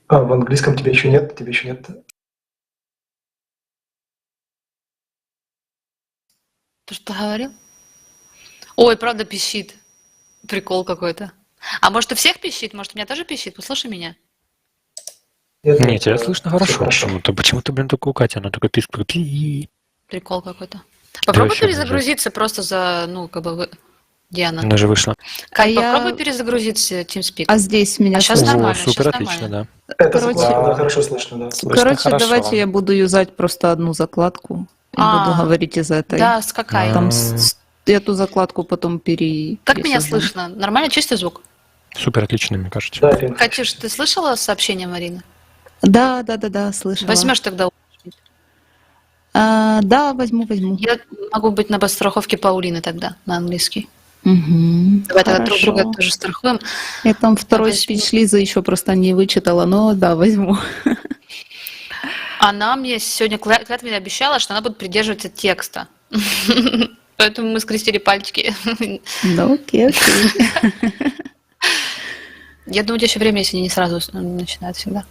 А, в английском тебя еще нет? Тебя еще нет? Ты что говорил? Ой, правда пищит. Прикол какой-то. А может, у всех пищит? Может, у меня тоже пищит? Послушай меня. Нет, тебя слышно всё хорошо почему-то. Почему-то, блин, только у Кати она только пишет. Прикол какой-то. Попробуй вообще перезагрузиться просто за, ну, как бы, Диана. Она же вышла. Кать, я- попробуй перезагрузиться TeamSpeak. А здесь меня сейчас слышно? нормально, О, супер, сейчас отлично, нормально. да. Это Короче, закладка, да, хорошо слышно, да. Слышно Короче, хорошо. давайте я буду юзать просто одну закладку и буду говорить из этой. Да, скакай. Там эту закладку потом Как меня пересажу. слышно? Нормально, чистый звук? Супер отлично, мне кажется. Да, Лен. Катюш, ты слышала сообщение Марины? Да, слышала. Возьмешь тогда? Да, возьму. Я могу быть на подстраховке Паулины тогда, на английский. Угу, Давай тогда друг друга тоже страхуем. Я там второй возьму. спич Лизы еще просто не вычитала, но да, возьму. Она мне сегодня клятвенно обещала, что она будет придерживаться текста. Поэтому мы скрестили пальчики. Ну, окей. Я думаю, у тебя еще время, если не сразу начинают всегда.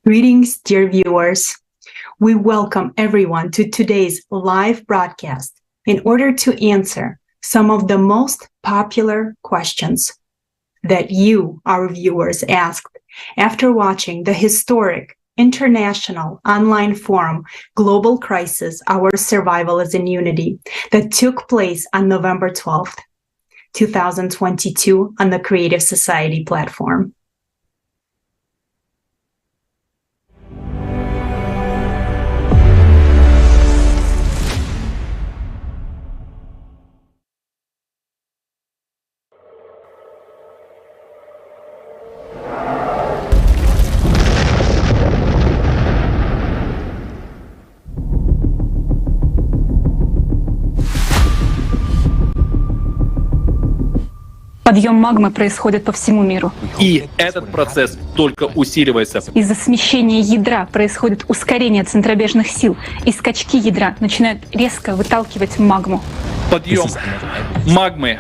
Greetings, dear viewers. We welcome everyone to today's live broadcast in order to answer some of the most popular questions that you, our viewers, asked after watching the historic international online forum, Global Crisis, Our Survival as in Unity, that took place on November 12th, 2022 on the Creative Society platform. Подъем магмы происходит по всему миру. И этот процесс только усиливается. Из-за смещения ядра происходит ускорение центробежных сил, и скачки ядра начинают резко выталкивать магму. Подъем магмы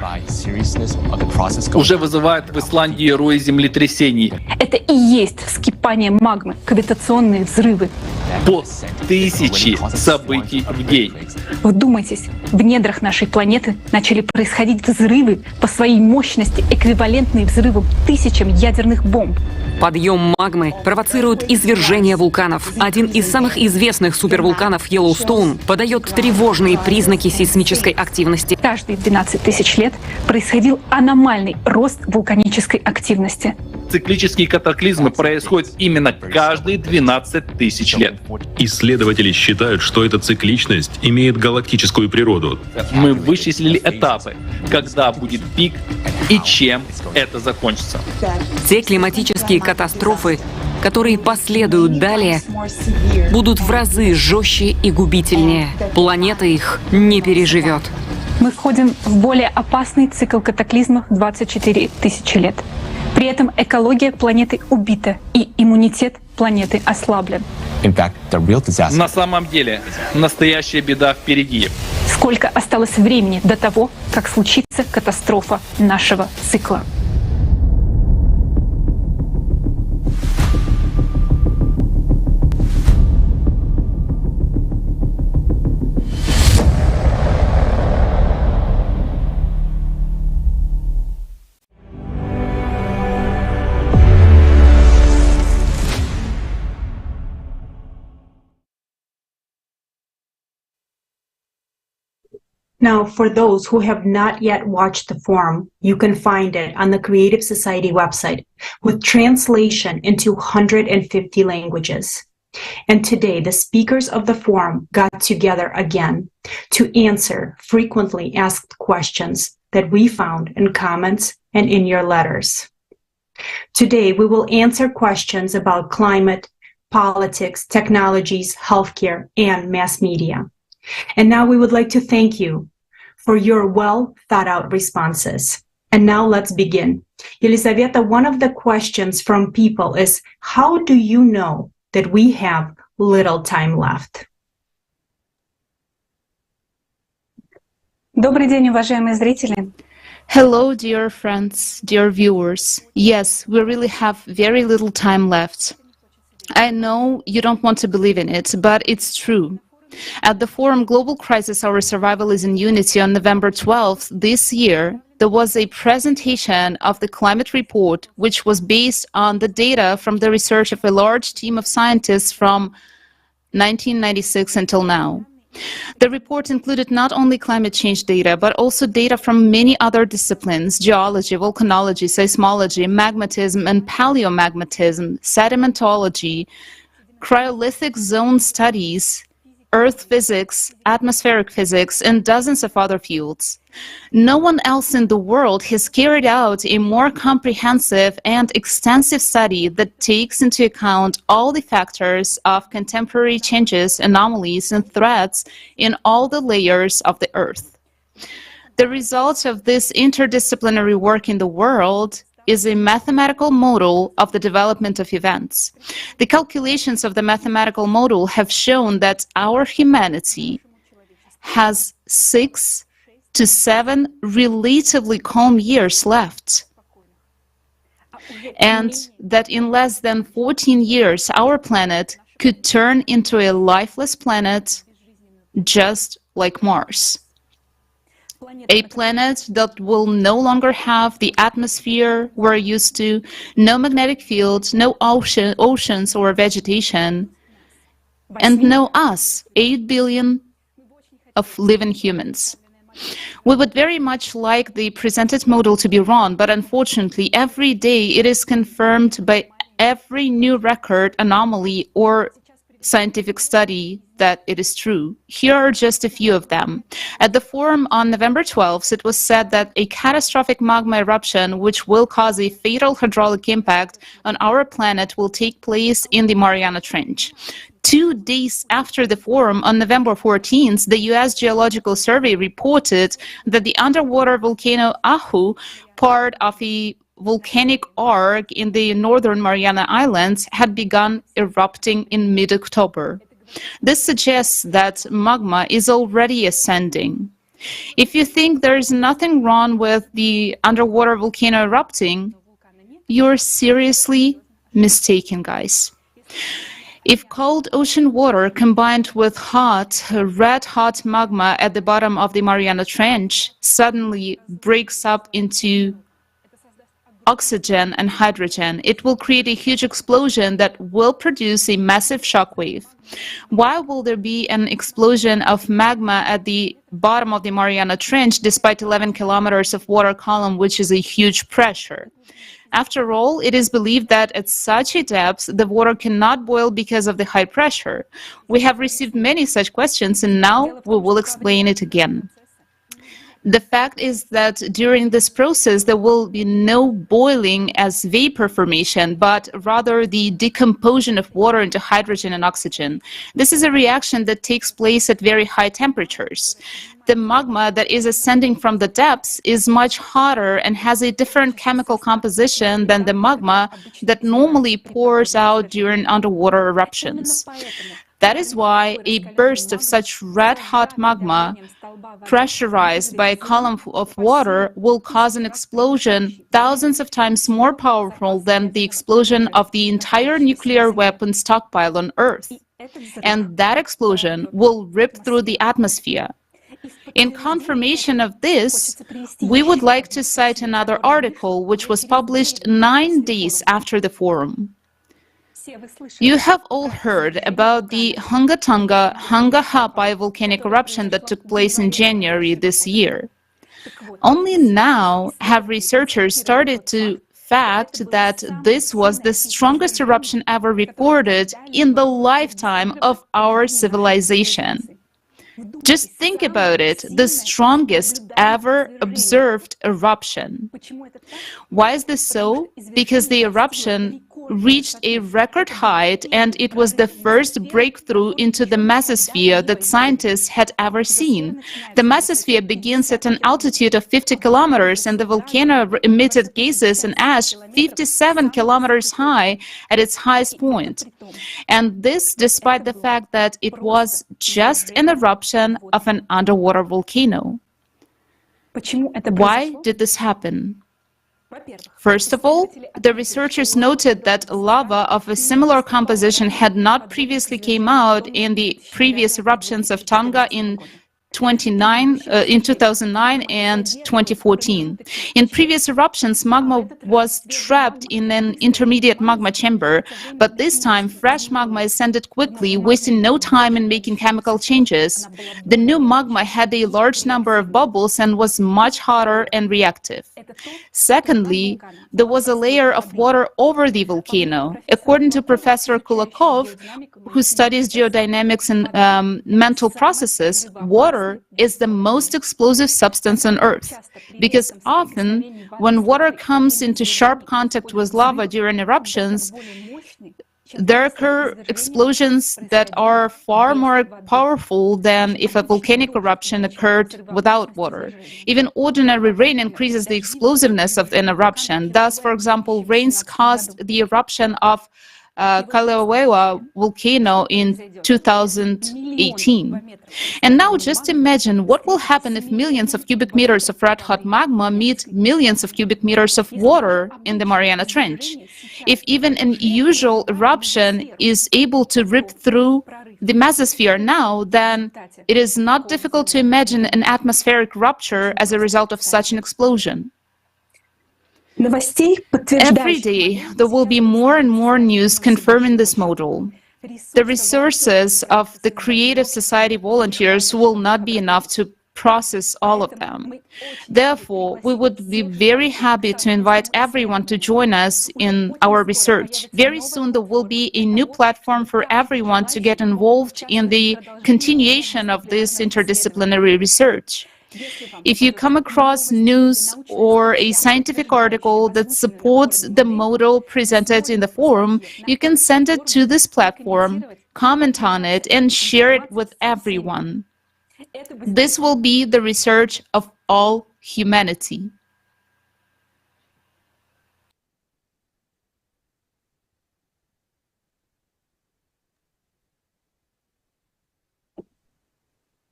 уже вызывает в Исландии рои землетрясений Это и есть вскипание магмы, кавитационные взрывы. по 1000 событий в день. Вдумайтесь, в недрах нашей планеты начали происходить взрывы по своей мощности, эквивалентные взрывам тысячам ядерных бомб. Подъем магмы провоцирует извержение вулканов. Один из самых известных супервулканов Йеллоустоун подает тревожные признаки сейсмической активности. Каждые 12 тысяч лет происходил аномальный рост вулканической активности. Циклические катаклизмы происходят именно каждые 12 тысяч лет. Исследователи считают, что эта цикличность имеет галактическую природу. Мы вычислили этапы, когда будет пик и чем это закончится. Те климатические катастрофы, которые последуют далее, будут в разы жестче и губительнее. Планета их не переживет. Мы входим в более опасный цикл катаклизмов 24 тысячи лет. При этом экология планеты убита, и иммунитет планеты ослаблен. На самом деле, настоящая беда впереди. Сколько осталось времени до того, как случится катастрофа нашего цикла? Now, for those who have not yet watched the forum, you can find it on the Creative Society website with translation into 150 languages. And today, the speakers of the forum got together again to answer frequently asked questions that we found in comments and in your letters. Today, we will answer questions about climate, politics, technologies, healthcare, and mass media. And now we would like to thank you for your well thought out responses. And now let's begin. Elizaveta, one of the questions from people is, how do you know that we have little time left? Добрый день, уважаемые зрители. Hello, dear friends, dear viewers. Yes, we really have very little time left. I know you don't want to believe in it, but it's true. At the forum Global Crisis, Our Survival is in Unity on November 12th this year, there was a presentation of the climate report, which was based on the data from the research of a large team of scientists from 1996 until now. The report included not only climate change data, but also data from many other disciplines: geology, volcanology, seismology, magmatism and paleomagmatism, sedimentology, cryolithic zone studies, earth physics, atmospheric physics, and dozens of other fields. No one else in the world has carried out a more comprehensive and extensive study that takes into account all the factors of contemporary changes, anomalies, and threats in all the layers of the Earth. The result of this interdisciplinary work in the world is a mathematical model of the development of events. The calculations of the mathematical model have shown that our humanity has 6 to 7 relatively calm years left, and that in less than 14 years, our planet could turn into a lifeless planet just like Mars. A planet that will no longer have the atmosphere we're used to, no magnetic fields, no oceans or vegetation, and no us, 8 billion of living humans. We would very much like the presented model to be wrong, but unfortunately, every day it is confirmed by every new record, anomaly, or scientific study that it is true. Here are just a few of them. At the forum on November 12th, it was said that a catastrophic magma eruption, which will cause a fatal hydraulic impact on our planet, will take place in the Mariana Trench. 2 days after the forum, on November 14th, the U.S. Geological Survey reported that the underwater volcano Ahu, part of a volcanic arc in the northern Mariana Islands, had begun erupting in mid-October. This suggests that magma is already ascending. If you think there's nothing wrong with the underwater volcano erupting, you're seriously mistaken, guys. If cold ocean water combined with hot, red-hot magma at the bottom of the Mariana Trench suddenly breaks up into oxygen and hydrogen, it will create a huge explosion that will produce a massive shockwave. Why will there be an explosion of magma at the bottom of the Mariana Trench despite 11 kilometers of water column, which is a huge pressure? After all, it is believed that at such a depth, the water cannot boil because of the high pressure. We have received many such questions, and now we will explain it again. The fact is that during this process, there will be no boiling as vapor formation, but rather the decomposition of water into hydrogen and oxygen. This is a reaction that takes place at very high temperatures. The magma that is ascending from the depths is much hotter and has a different chemical composition than the magma that normally pours out during underwater eruptions. That is why a burst of such red-hot magma, pressurized by a column of water, will cause an explosion thousands of times more powerful than the explosion of the entire nuclear weapon stockpile on Earth. And that explosion will rip through the atmosphere. In confirmation of this, we would like to cite another article which was published 9 days after the forum. You have all heard about the Hunga-Hapai volcanic eruption that took place in January this year. Only now have researchers started to fact that this was the strongest eruption ever recorded in the lifetime of our civilization. Just think about it, the strongest ever observed eruption. Why is this so? Because the eruption reached a record height and it was the first breakthrough into the mesosphere that scientists had ever seen. The mesosphere begins at an altitude of 50 kilometers and the volcano emitted gases and ash 57 kilometers high at its highest point. And this despite the fact that it was just an eruption of an underwater volcano. Why did this happen? First of all, the researchers noted that lava of a similar composition had not previously came out in the previous eruptions of Tonga in 2009 and 2014. In previous eruptions, magma was trapped in an intermediate magma chamber, but this time fresh magma ascended quickly, wasting no time in making chemical changes. The new magma had a large number of bubbles and was much hotter and reactive. Secondly, there was a layer of water over the volcano. According to Professor Kulakov, who studies geodynamics and mental processes, water is the most explosive substance on Earth, because often when water comes into sharp contact with lava during eruptions, there occur explosions that are far more powerful than if a volcanic eruption occurred without water. Even ordinary rain increases the explosiveness of an eruption. Thus, for example, rains caused the eruption of Kilauea volcano in 2018. And now just imagine what will happen if millions of cubic meters of red-hot magma meet millions of cubic meters of water in the Mariana Trench. If even an usual eruption is able to rip through the mesosphere now, then it is not difficult to imagine an atmospheric rupture as a result of such an explosion. Every day, there will be more and more news confirming this model. The resources of the Creative Society volunteers will not be enough to process all of them. Therefore, we would be very happy to invite everyone to join us in our research. Very soon, there will be a new platform for everyone to get involved in the continuation of this interdisciplinary research. If you come across news or a scientific article that supports the model presented in the forum, you can send it to this platform, comment on it, and share it with everyone. This will be the research of all humanity.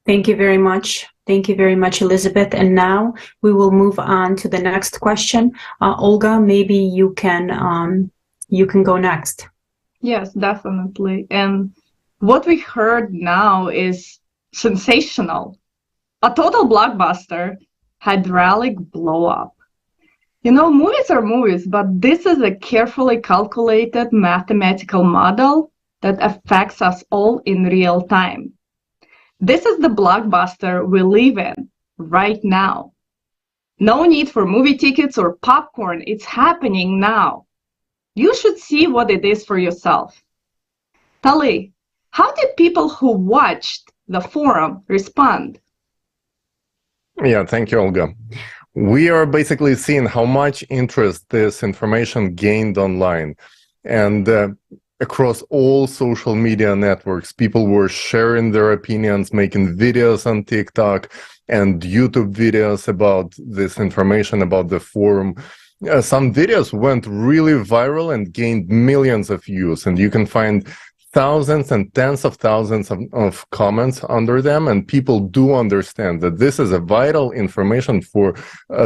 Thank you very much. Thank you very much, Elizabeth. And now we will move on to the next question. Olga, maybe you can go next. Yes, definitely. And what we heard now is sensational. A total blockbuster, hydraulic blow up. You know, movies are movies, but this is a carefully calculated mathematical model that affects us all in real time. This is the blockbuster we live in right now. No need for movie tickets or popcorn. It's happening now. You should see what it is for yourself. Tali, how did people who watched the forum respond? Yeah, thank you, Olga. We are basically seeing how much interest this information gained online. And across all social media networks, people were sharing their opinions, making videos on TikTok and YouTube videos about this information, about the forum. Some videos went really viral and gained millions of views, and you can find thousands and tens of thousands of comments under them, and people do understand that this is a vital information for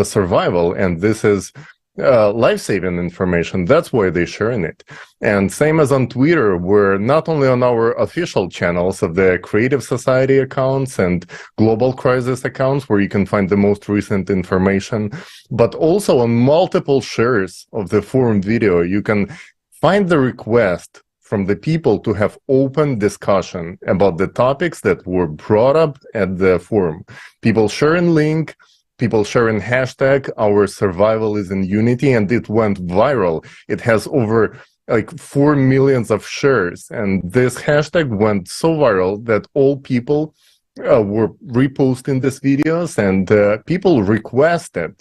survival, and this is life-saving information. That's why they're sharing it. And same as on Twitter, where not only on our official channels of the Creative Society accounts and Global Crisis accounts, where you can find the most recent information, but also on multiple shares of the forum video, you can find the request from the people to have open discussion about the topics that were brought up at the forum. People sharing link, people sharing hashtag, our survival is in unity, and it went viral. It has over like 4 million of shares, and this hashtag went so viral that all people were reposting these videos, and people requested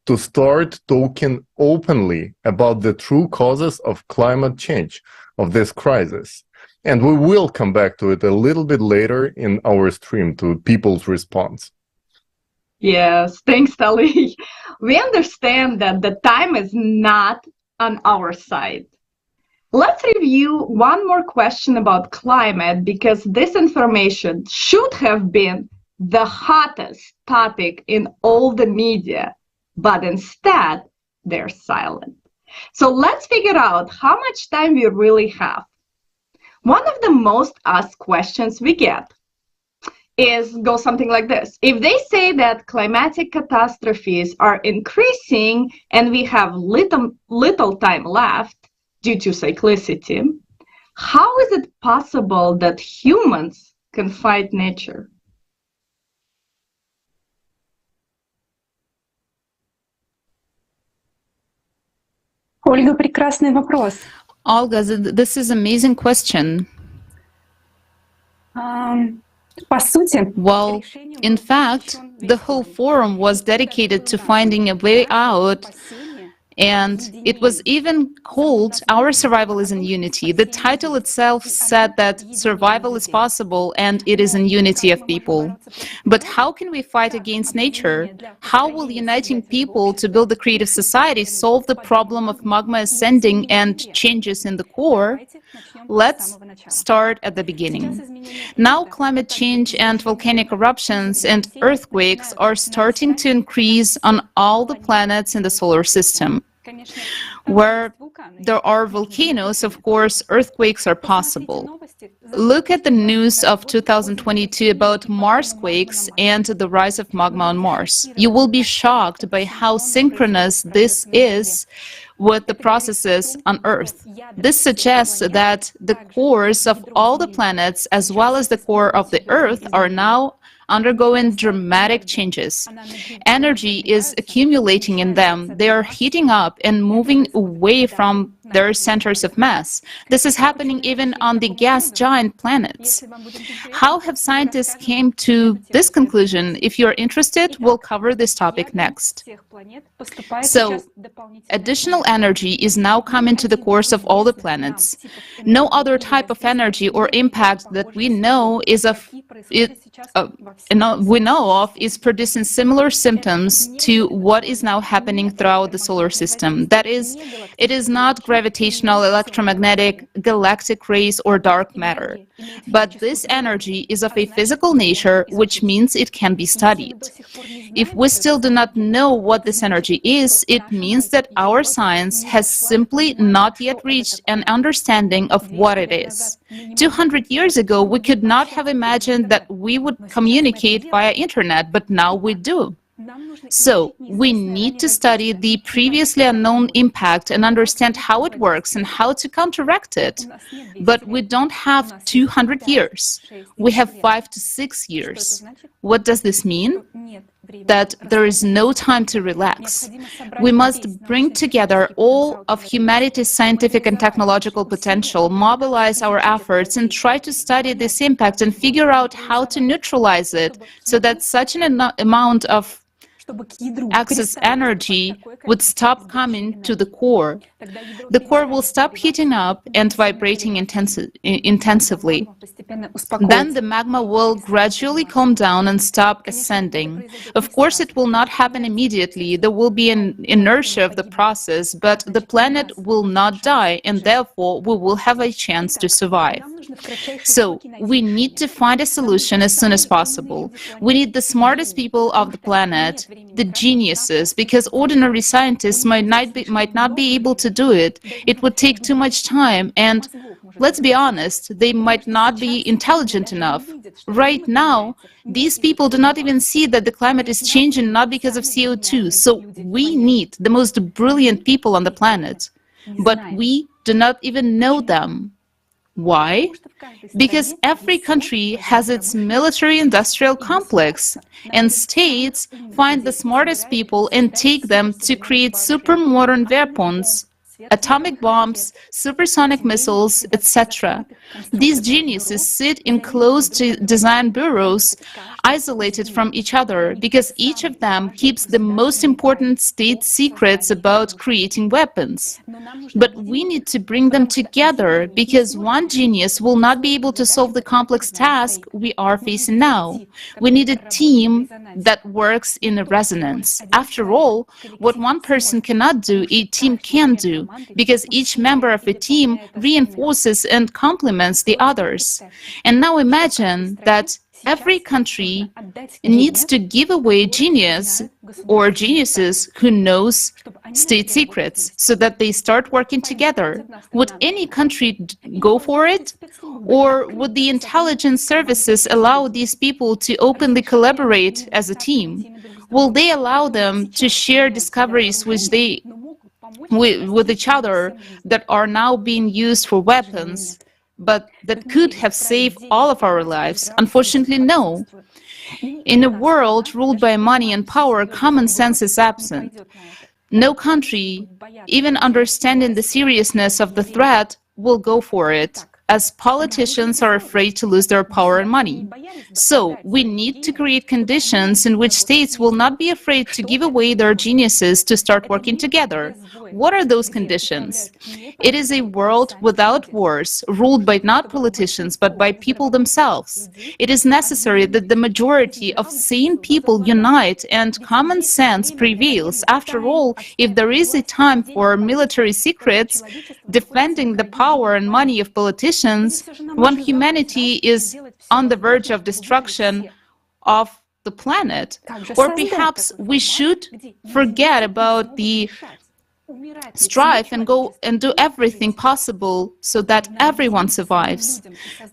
to start talking openly about the true causes of climate change, of this crisis. And we will come back to it a little bit later in our stream, to people's response. Yes, thanks, Tali. We understand that the time is not on our side. Let's review one more question about climate, because this information should have been the hottest topic in all the media, but instead they're silent. So let's figure out how much time we really have. One of the most asked questions we get goes something like this. If they say that climatic catastrophes are increasing and we have little time left due to cyclicity, how is it possible that humans can fight nature? Ольга, прекрасный вопрос. Olga, this is an amazing question. По сути, Well, in fact, the whole forum was dedicated to finding a way out, and it was even called Our Survival is in Unity. The title itself said that survival is possible and it is in unity of people. But how can we fight against nature? How will uniting people to build a creative society solve the problem of magma ascending and changes in the core? Let's start at the beginning. Now climate change and volcanic eruptions and earthquakes are starting to increase on all the planets in the solar system. Where there are volcanoes, of course, earthquakes are possible. Look at the news of 2022 about Marsquakes and the rise of magma on Mars. You will be shocked by how synchronous this is with the processes on Earth. This suggests that the cores of all the planets, as well as the core of the Earth, are now undergoing dramatic changes. Energy is accumulating in them. They are heating up and moving away from their centers of mass. This is happening even on the gas giant planets. How have scientists came to this conclusion? If you're interested, we'll cover this topic next. So, additional energy is now coming to the cores of all the planets. No other type of energy or impact that we know is producing similar symptoms to what is now happening throughout the solar system. That is, it is not gravitational gravitational, electromagnetic, galactic rays, or dark matter. But this energy is of a physical nature, which means it can be studied. If we still do not know what this energy is, it means that our science has simply not yet reached an understanding of what it is. 200 years ago, we could not have imagined that we would communicate via internet, but now we do. So, we need to study the previously unknown impact and understand how it works and how to counteract it. But we don't have 200 years. We have 5 to 6 years. What does this mean? That there is no time to relax. We must bring together all of humanity's scientific and technological potential, mobilize our efforts, and try to study this impact and figure out how to neutralize it so that such an amount of excess energy would stop coming to the core. The core will stop heating up and vibrating intensively. Then the magma will gradually calm down and stop ascending. Of course, it will not happen immediately. There will be an inertia of the process, but the planet will not die, and therefore we will have a chance to survive. So, we need to find a solution as soon as possible. We need the smartest people of the planet, the geniuses, because ordinary scientists might not be able to do it. It would take too much time, and let's be honest, they might not be intelligent enough. Right now, these people do not even see that the climate is changing not because of CO2, so we need the most brilliant people on the planet. But we do not even know them. Why? Because every country has its military-industrial complex, and states find the smartest people and take them to create super-modern weapons, atomic bombs, supersonic missiles, etc. These geniuses sit in closed design bureaus, isolated from each other, because each of them keeps the most important state secrets about creating weapons. But we need to bring them together, because one genius will not be able to solve the complex task we are facing now. We need a team that works in a resonance. After all, what one person cannot do, a team can do, because each member of a team reinforces and complements the others. And now imagine that every country needs to give away genius or geniuses who knows state secrets so that they start working together. Would any country go for it? Or would the intelligence services allow these people to openly collaborate as a team? Will they allow them to share discoveries with each other that are now being used for weapons, but that could have saved all of our lives? Unfortunately, no. In a world ruled by money and power, common sense is absent. No country, even understanding the seriousness of the threat, will go for it, as politicians are afraid to lose their power and money. So, we need to create conditions in which states will not be afraid to give away their geniuses to start working together. What are those conditions? It is a world without wars, ruled by not politicians, but by people themselves. It is necessary that the majority of sane people unite and common sense prevails. After all, if there is a time for military secrets, defending the power and money of politicians, when humanity is on the verge of destruction of the planet, or perhaps we should forget about the strive and go and do everything possible so that everyone survives.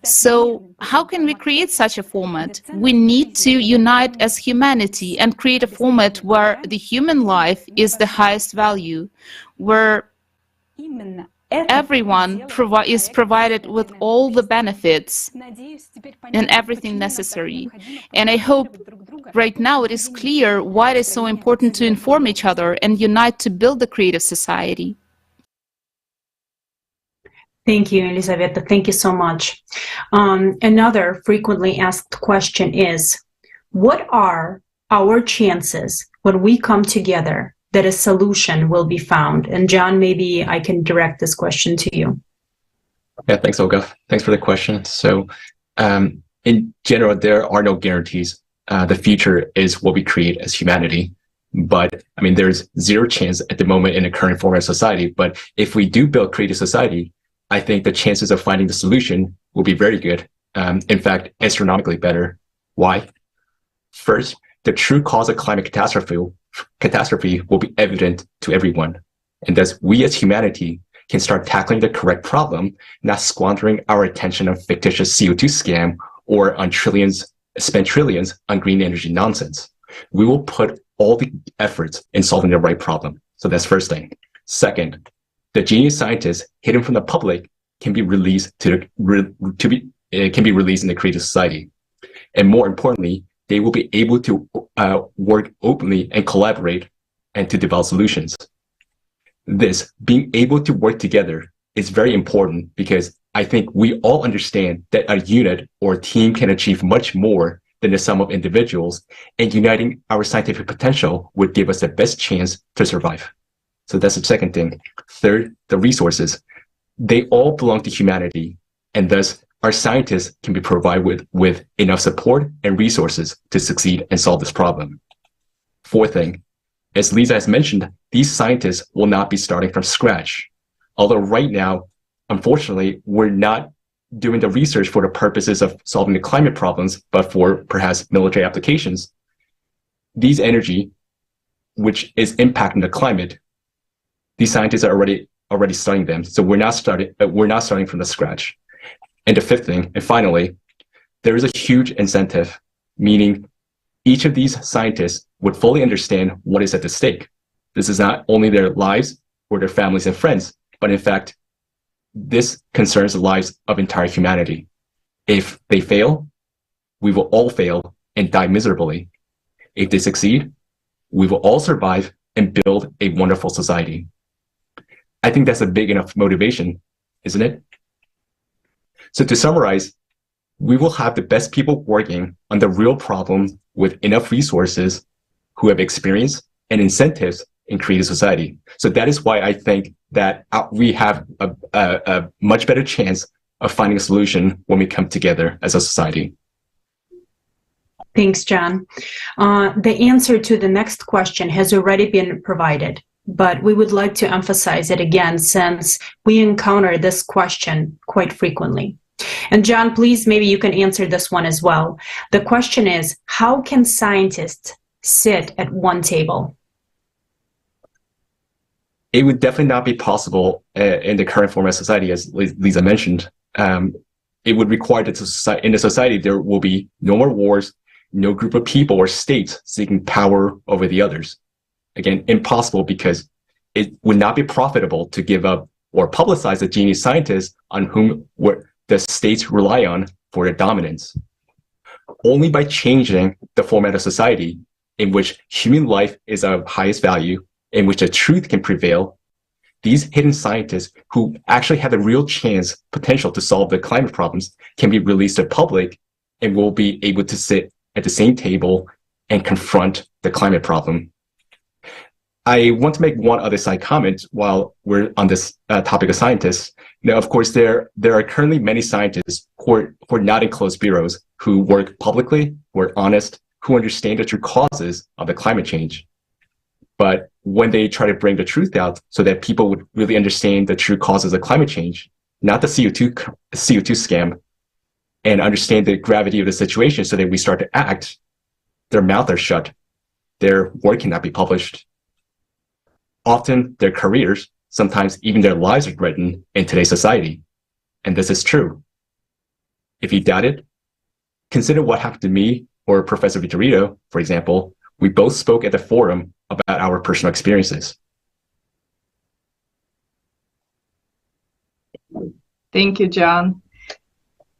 So how can we create such a format? We need to unite as humanity and create a format where the human life is the highest value, where everyone is provided with all the benefits and everything necessary. And I hope right now it is clear why it is so important to inform each other and unite to build the creative society. Thank you, Elizaveta. Thank you so much. Another frequently asked question is, what are our chances when we come together that a solution will be found? And John, maybe I can direct this question to you. Yeah, thanks, Olga. Thanks for the question. So in general, there are no guarantees. The future is what we create as humanity. But I mean, there's zero chance at the moment in the current format of society. But if we do create a society, I think the chances of finding the solution will be very good. In fact, astronomically better. Why? First, the true cause of climate catastrophe will be evident to everyone. And thus, we as humanity can start tackling the correct problem, not squandering our attention on fictitious CO2 scam or on spend trillions on green energy nonsense. We will put all the efforts in solving the right problem. So that's first thing. Second, the genius scientists hidden from the public can be released in the creative society. And more importantly, they will be able to work openly and collaborate and to develop solutions. This, being able to work together, is very important because I think we all understand that a unit or a team can achieve much more than the sum of individuals, and uniting our scientific potential would give us the best chance to survive. So that's the second thing. Third, the resources. They all belong to humanity, and thus our scientists can be provided with enough support and resources to succeed and solve this problem. Fourth thing, as Lisa has mentioned, these scientists will not be starting from scratch. Although right now, unfortunately, we're not doing the research for the purposes of solving the climate problems, but for perhaps military applications. These energy, which is impacting the climate, these scientists are already studying them. So we're not starting from the scratch. And the fifth thing, and finally, there is a huge incentive, meaning each of these scientists would fully understand what is at the stake. This is not only their lives or their families and friends, but in fact, this concerns the lives of entire humanity. If they fail, we will all fail and die miserably. If they succeed, we will all survive and build a wonderful society. I think that's a big enough motivation, isn't it? So to summarize, we will have the best people working on the real problem with enough resources who have experience and incentives in creative society. So that is why I think that we have a much better chance of finding a solution when we come together as a society. Thanks, John. The answer to the next question has already been provided, but we would like to emphasize it again since we encounter this question quite frequently. And John, please, maybe you can answer this one as well. The question is, how can scientists sit at one table? It would definitely not be possible in the current format of society, as Lisa mentioned. It would require that in the society, there will be no more wars, no group of people or states seeking power over the others. Again, impossible because it would not be profitable to give up or publicize the genius scientists on whom the states rely on for their dominance. Only by changing the format of society in which human life is of highest value, in which the truth can prevail, these hidden scientists who actually have a real potential to solve the climate problems can be released to the public and will be able to sit at the same table and confront the climate problem. I want to make one other side comment while we're on this topic of scientists. Now, of course, there are currently many scientists who are not in closed bureaus, who work publicly, who are honest, who understand the true causes of the climate change. But when they try to bring the truth out so that people would really understand the true causes of climate change, not the CO2 scam, and understand the gravity of the situation so that we start to act, their mouths are shut. Their work cannot be published. Often their careers, sometimes even their lives are threatened in today's society. And this is true. If you doubt it, consider what happened to me or Professor Vitorino, for example. We both spoke at the forum about our personal experiences. Thank you, John.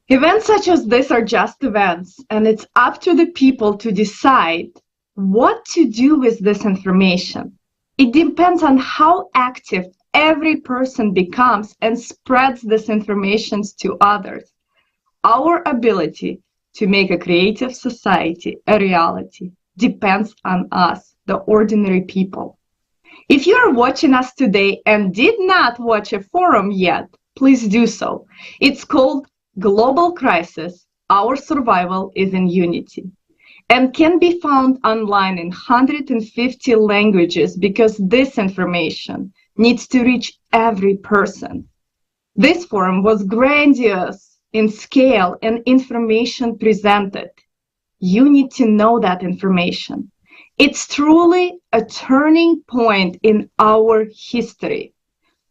Events such as this are just events, and it's up to the people to decide what to do with this information. It depends on how active every person becomes and spreads this information to others. Our ability to make a creative society a reality depends on us, the ordinary people. If you are watching us today and did not watch a forum yet, please do so. It's called Global Crisis, Our Survival is in Unity. and can be found online in 150 languages because this information needs to reach every person. This forum was grandiose in scale and information presented. You need to know that information. It's truly a turning point in our history.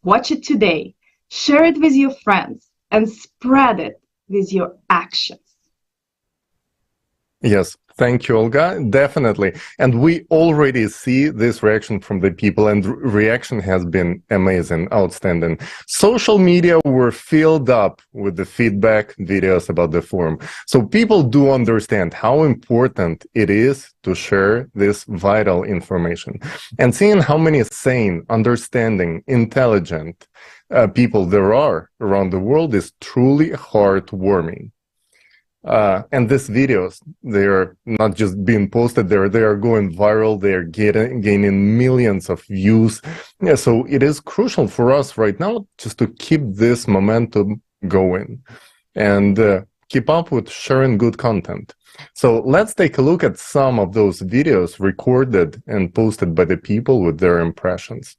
Watch it today, share it with your friends, and spread it with your actions. Yes, thank you, Olga. Definitely. And we already see this reaction from the people, and reaction has been amazing, outstanding. Social media were filled up with the feedback videos about the forum. So people do understand how important it is to share this vital information. And seeing how many sane, understanding, intelligent people there are around the world is truly heartwarming. And these videos, they are not just being posted there, they are going viral, they are gaining millions of views. Yeah, so it is crucial for us right now just to keep this momentum going and keep up with sharing good content. So let's take a look at some of those videos recorded and posted by the people with their impressions.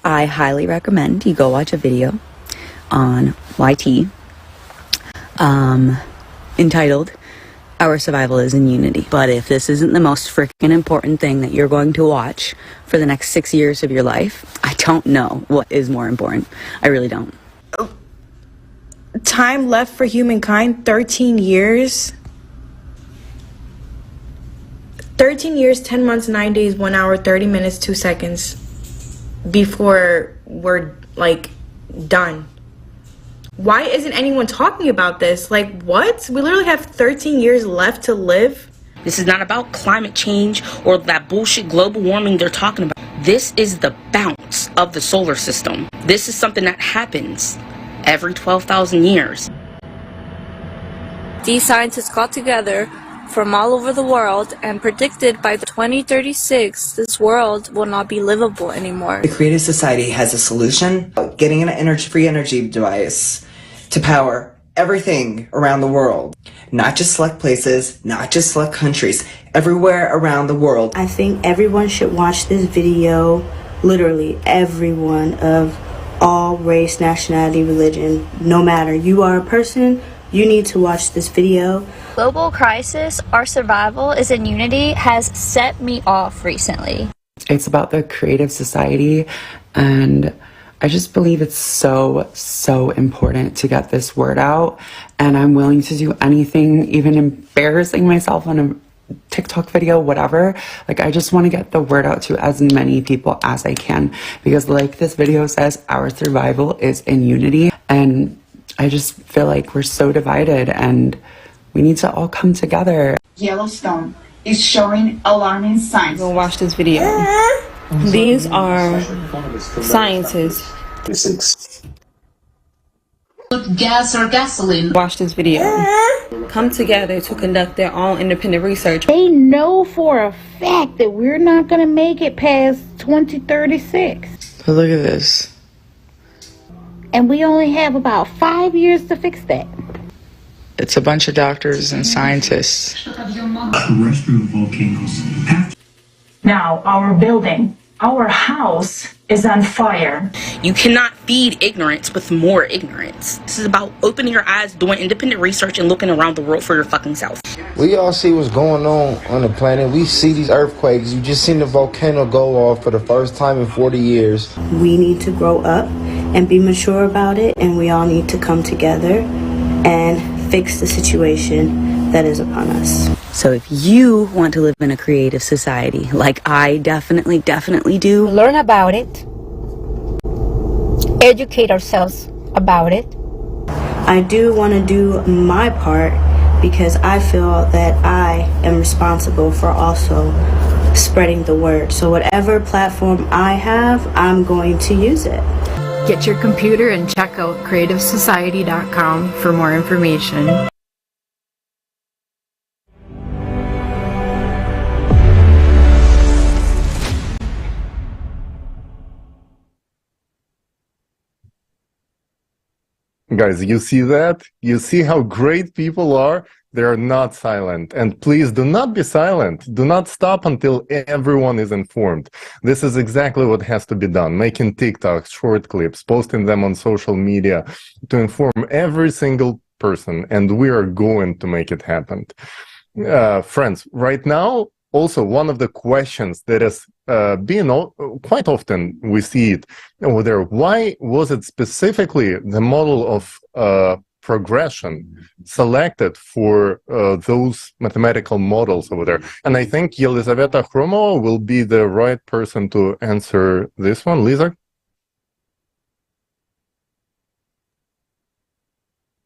I highly recommend you go watch a video on YT entitled Our Survival is in Unity. But if this isn't the most freaking important thing that you're going to watch for the next 6 years of your life, I don't know what is more important. I really don't. Time left for humankind, 13 years. 13 years, 10 months, 9 days, 1 hour, 30 minutes, 2 seconds. Before we're like done. Why isn't anyone talking about this? Like, what? We literally have 13 years left to live. This is not about climate change or that bullshit global warming they're talking about. This is the bounce of the solar system. This is something that happens every 12,000 years. These scientists got together from all over the world and predicted by 2036 this world will not be livable anymore. The Creative Society has a solution: getting an free energy device to power everything around the world. Not just select places, not just select countries, everywhere around the world. I think everyone should watch this video, literally everyone of all race, nationality, religion, no matter. You are a person, you need to watch this video. Global crisis, our survival is in unity has set me off recently. It's about the Creative Society, and I just believe it's so important to get this word out, and I'm willing to do anything, even embarrassing myself on a TikTok video, whatever. Like, I just want to get the word out to as many people as I can, because like this video says, our survival is in unity, and I just feel like we're so divided and we need to all come together. Yellowstone is showing alarming signs. Go watch this video. These are scientists. With gas or gasoline. Watch this video. Come together to conduct their own independent research. They know for a fact that we're not going to make it past 2036. But look at this. And we only have about 5 years to fix that. It's a bunch of doctors and scientists. Terrestrial volcanoes. Now, our building, our house is on fire. You cannot feed ignorance with more ignorance. This is about opening your eyes, doing independent research, and looking around the world for your fucking self. We all see what's going on the planet. We see these earthquakes. You just seen the volcano go off for the first time in 40 years. We need to grow up and be mature about it, and we all need to come together and fix the situation that is upon us. So if you want to live in a creative society, like I definitely do, learn about it, educate ourselves about it. I do want to do my part because I feel that I am responsible for also spreading the word. So whatever platform I have, I'm going to use it. Get your computer and check out creativesociety.com for more information. Guys, you see that? You see how great people are? They are not silent. And please do not be silent. Do not stop until everyone is informed. This is exactly what has to be done. Making TikToks, short clips, posting them on social media to inform every single person. And we are going to make it happen. Friends, right now, also one of the questions that is being quite often we see it over there. Why was it specifically the model of progression selected for those mathematical models over there? And I think Elizaveta Khromova will be the right person to answer this one. Lisa?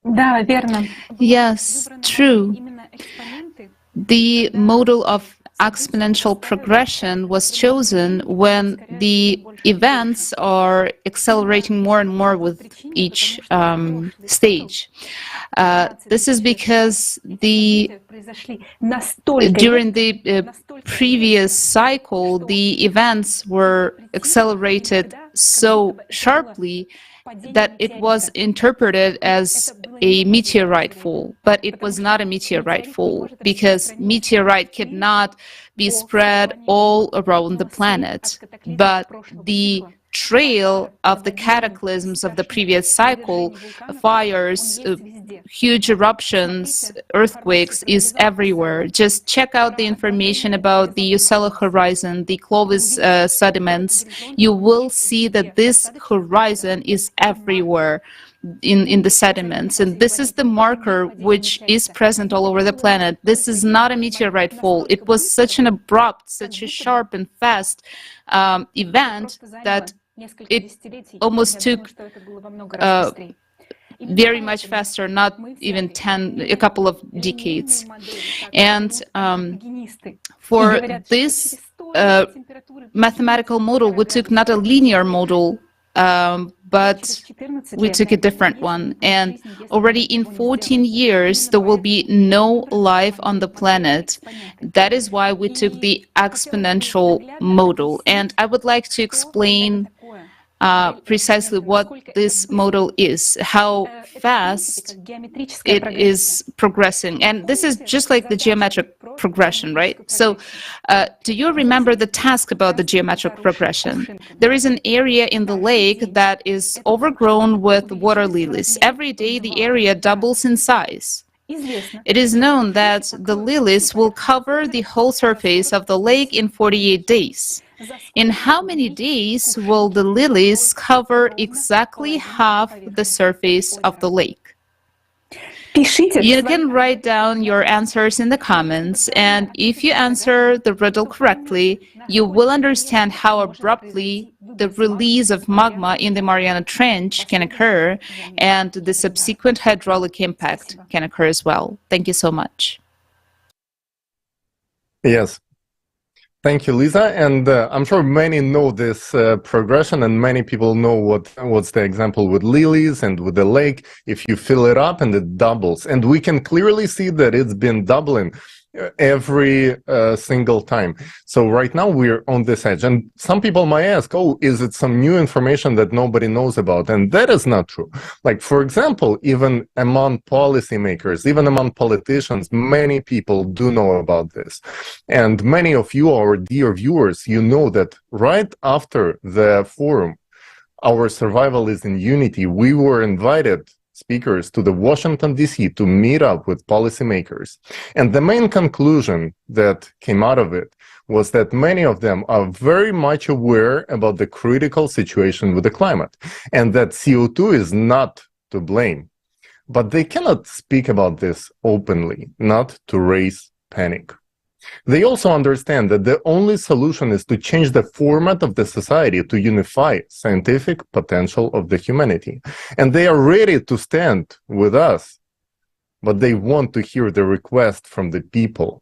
Да, верно. Yes, true. The model of exponential progression was chosen when the events are accelerating more and more with each stage. This is because during the previous cycle, the events were accelerated so sharply that it was interpreted as a meteorite fall, but it was not a meteorite fall because meteorite cannot be spread all around the planet. But the trail of the cataclysms of the previous cycle, fires, huge eruptions, earthquakes, is everywhere. Just check out the information about the Usella horizon, the Clovis sediments. You will see that this horizon is everywhere in the sediments, and this is the marker which is present all over the planet. This is not a meteorite fall. It was such an abrupt, such a sharp and fast event that it almost took very much faster, not even a couple of decades. And for this mathematical model, we took not a linear model, but we took a different one. And already in 14 years, there will be no life on the planet. That is why we took the exponential model. And I would like to explain precisely what this model is, how fast it is progressing. And this is just like the geometric progression, right? So do you remember the task about the geometric progression? There is an area in the lake that is overgrown with water lilies. Every day the area doubles in size. It is known that the lilies will cover the whole surface of the lake in 48 days. In how many days will the lilies cover exactly half the surface of the lake? You can write down your answers in the comments, and if you answer the riddle correctly, you will understand how abruptly the release of magma in the Mariana Trench can occur, and the subsequent hydraulic impact can occur as well. Thank you so much. Yes. Thank you, Lisa. And I'm sure many know this progression, and many people know what's the example with lilies and with the lake. If you fill it up and it doubles, and we can clearly see that it's been doubling every single time. So right now we're on this edge, and some people might ask, oh, is it some new information that nobody knows about? And that is not true. Like, for example, even among policymakers, even among politicians, many people do know about this. And many of you, our dear viewers, you know that right after the forum, Our Survival is in Unity, we were invited speakers to the Washington, D.C. to meet up with policymakers. And the main conclusion that came out of it was that many of them are very much aware about the critical situation with the climate, and that CO2 is not to blame. But they cannot speak about this openly, not to raise panic. They also understand that the only solution is to change the format of the society to unify scientific potential of the humanity. And they are ready to stand with us, but they want to hear the request from the people.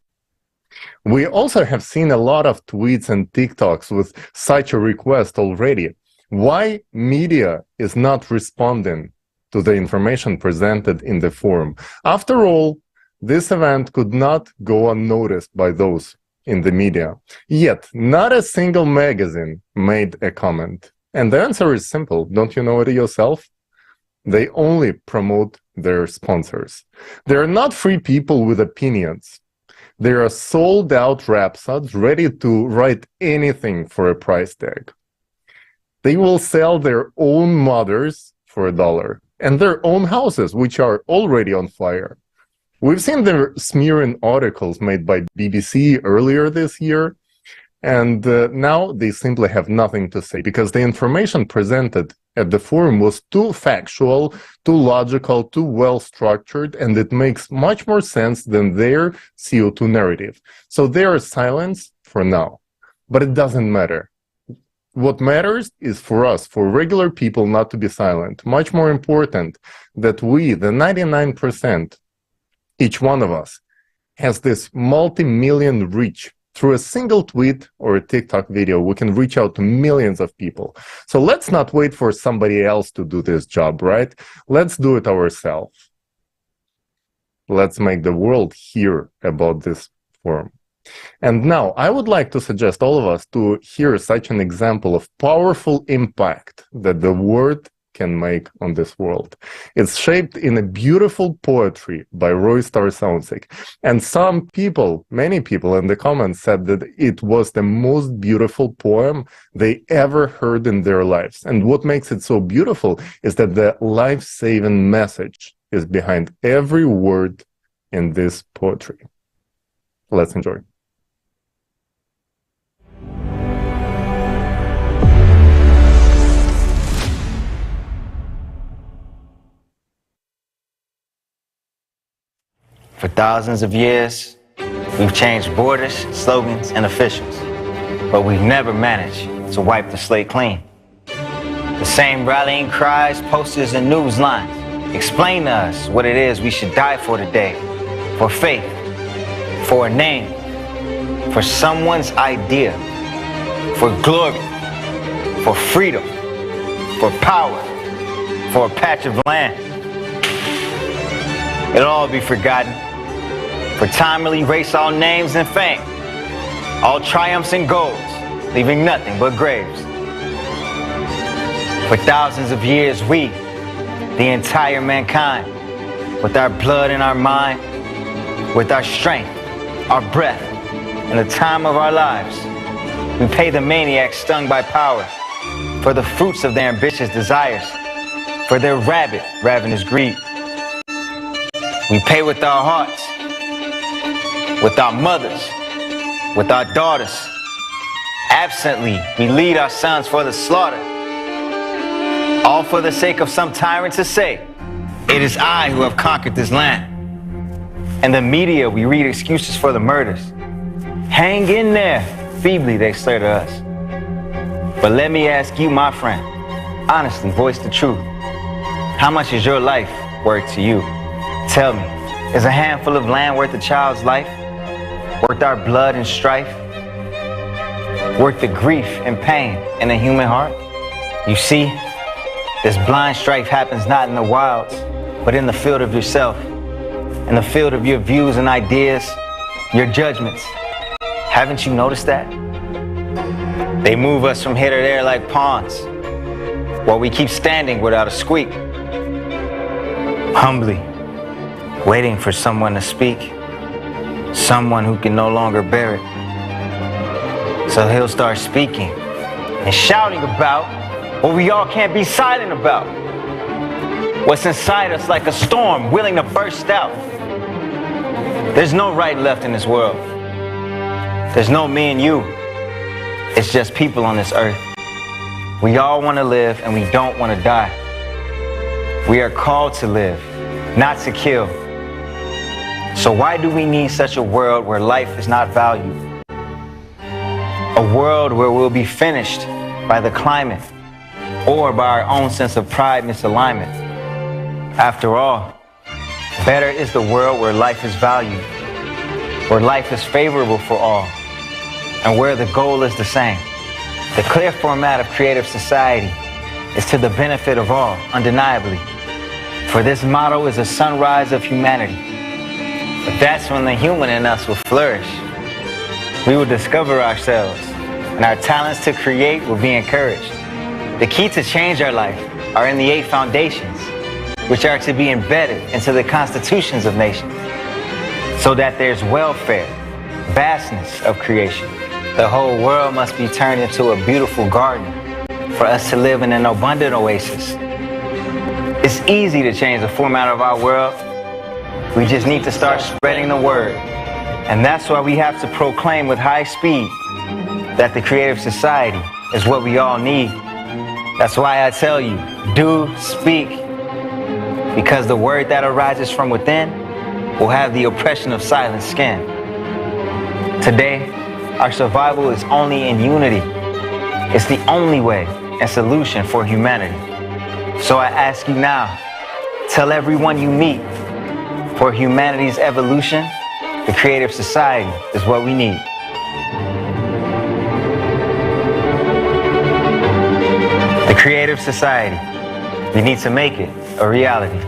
We also have seen a lot of tweets and TikToks with such a request already. Why media is not responding to the information presented in the forum? After all, this event could not go unnoticed by those in the media. Yet, not a single magazine made a comment. And the answer is simple. Don't you know it yourself? They only promote their sponsors. They're not free people with opinions. They are sold-out rhapsods ready to write anything for a price tag. They will sell their own mothers for $1 and their own houses, which are already on fire. We've seen their smearing articles made by BBC earlier this year, and now they simply have nothing to say because the information presented at the forum was too factual, too logical, too well-structured, and it makes much more sense than their CO2 narrative. So they are silenced for now, but it doesn't matter. What matters is for us, for regular people, not to be silent. Much more important that we, the 99%, each one of us, has this multi-million reach. Through a single tweet or a TikTok video, we can reach out to millions of people. So let's not wait for somebody else to do this job, right? Let's do it ourselves. Let's make the world hear about this forum. And now, I would like to suggest all of us to hear such an example of powerful impact that the word can make on this world. It's shaped in a beautiful poetry by Roy Starr-Soundsek. And some people, many people in the comments said that it was the most beautiful poem they ever heard in their lives. And what makes it so beautiful is that the life-saving message is behind every word in this poetry. Let's enjoy. For thousands of years, we've changed borders, slogans, and officials, but we've never managed to wipe the slate clean. The same rallying cries, posters, and news lines explain to us what it is we should die for today. For faith, for a name, for someone's idea, for glory, for freedom, for power, for a patch of land. It'll all be forgotten. For time will erase all names and fame, all triumphs and goals, leaving nothing but graves. For thousands of years, we, the entire mankind, with our blood and our mind, with our strength, our breath, and the time of our lives, we pay the maniacs stung by power for the fruits of their ambitious desires, for their rabid, ravenous greed. We pay with our hearts, with our mothers, with our daughters. Absently, we lead our sons for the slaughter, all for the sake of some tyrant to say, "It is I who have conquered this land." In the media, we read excuses for the murders. Hang in there, feebly they say to us. But let me ask you, my friend, honestly, voice the truth. How much is your life worth to you? Tell me, is a handful of land worth a child's life? Worth our blood and strife? Worth the grief and pain in the human heart? You see, this blind strife happens not in the wilds, but in the field of yourself, in the field of your views and ideas, your judgments. Haven't you noticed that? They move us from here to there like pawns, while we keep standing without a squeak, humbly waiting for someone to speak, someone who can no longer bear it. So he'll start speaking and shouting about what we all can't be silent about. What's inside us like a storm willing to burst out. There's no right and left in this world. There's no me and you. It's just people on this earth. We all want to live and we don't want to die. We are called to live, not to kill. So why do we need such a world where life is not valued? A world where we'll be finished by the climate or by our own sense of pride misalignment. After all, better is the world where life is valued, where life is favorable for all, and where the goal is the same. The clear format of creative society is to the benefit of all, undeniably. For this motto is a sunrise of humanity. But that's when the human in us will flourish. We will discover ourselves, and our talents to create will be encouraged. The key to change our life are in the 8 foundations. which are to be embedded into the constitutions of nations, so that there's welfare, vastness of creation. The whole world must be turned into a beautiful garden for us to live in an abundant oasis. It's easy to change the format of our world. We just need to start spreading the word. And that's why we have to proclaim with high speed that the creative society is what we all need. That's why I tell you, do speak, because the word that arises from within will have the oppression of silent skin. Today, our survival is only in unity. It's the only way and solution for humanity. So I ask you now, tell everyone you meet, for humanity's evolution, the creative society is what we need. The creative society, we need to make it a reality.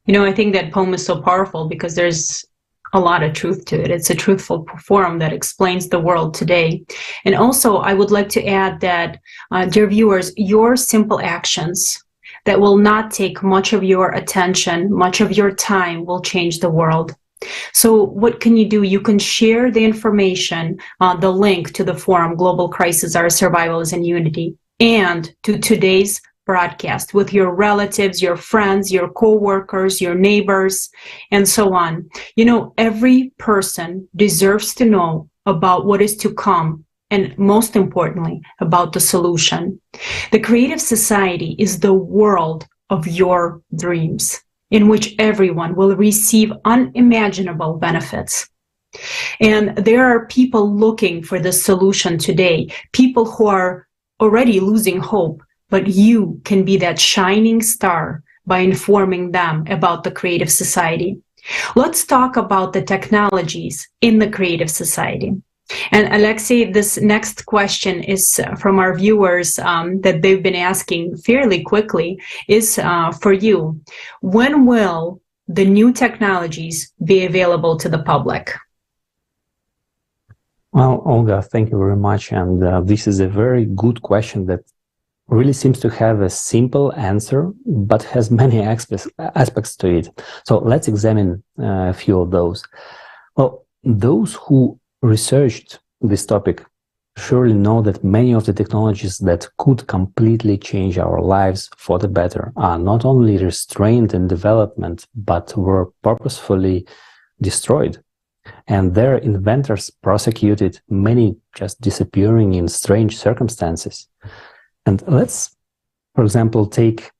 You know, I think that poem is so powerful because there's a lot of truth to it. It's a truthful forum that explains the world today. And also, I would like to add that, dear viewers, your simple actions that will not take much of your attention, much of your time, will change the world. So what can you do? You can share the information, the link to the forum, Global Crisis, Our Survival is in Unity, and to today's broadcast with your relatives, your friends, your co-workers, your neighbors, and so on. You know, every person deserves to know about what is to come, and most importantly, about the solution. The creative society is the world of your dreams, in which everyone will receive unimaginable benefits. And there are people looking for the solution today, people who are already losing hope, but you can be that shining star by informing them about the creative society. Let's talk about the technologies in the creative society. And Alexei, this next question is from our viewers that they've been asking fairly quickly, is for you. When will the new technologies be available to the public? Well, Olga, thank you very much. And this is a very good question that really seems to have a simple answer, but has many aspects to it. So let's examine a few of those. Well, those who researched this topic surely know that many of the technologies that could completely change our lives for the better are not only restrained in development, but were purposefully destroyed. And their inventors prosecuted, many just disappearing in strange circumstances. And let's, for example, take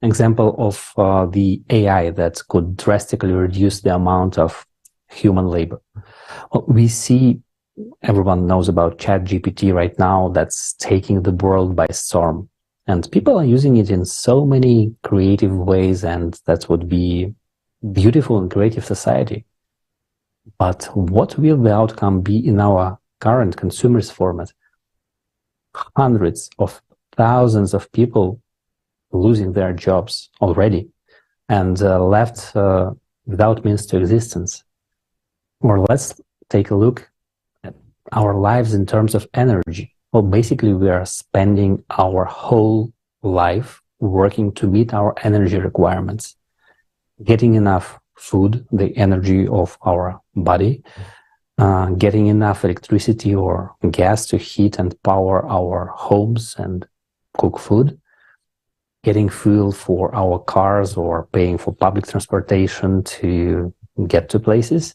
an example of the AI that could drastically reduce the amount of human labor. Well, we see, everyone knows about ChatGPT right now, that's taking the world by storm. And people are using it in so many creative ways, and that would be beautiful and creative society. But what will the outcome be in our current consumers format? Hundreds of thousands of people losing their jobs already and left without means to existence. Or let's take a look at our lives in terms of energy. Well, basically, we are spending our whole life working to meet our energy requirements, getting enough food, the energy of our body, getting enough electricity or gas to heat and power our homes and cook food, getting fuel for our cars or paying for public transportation to get to places.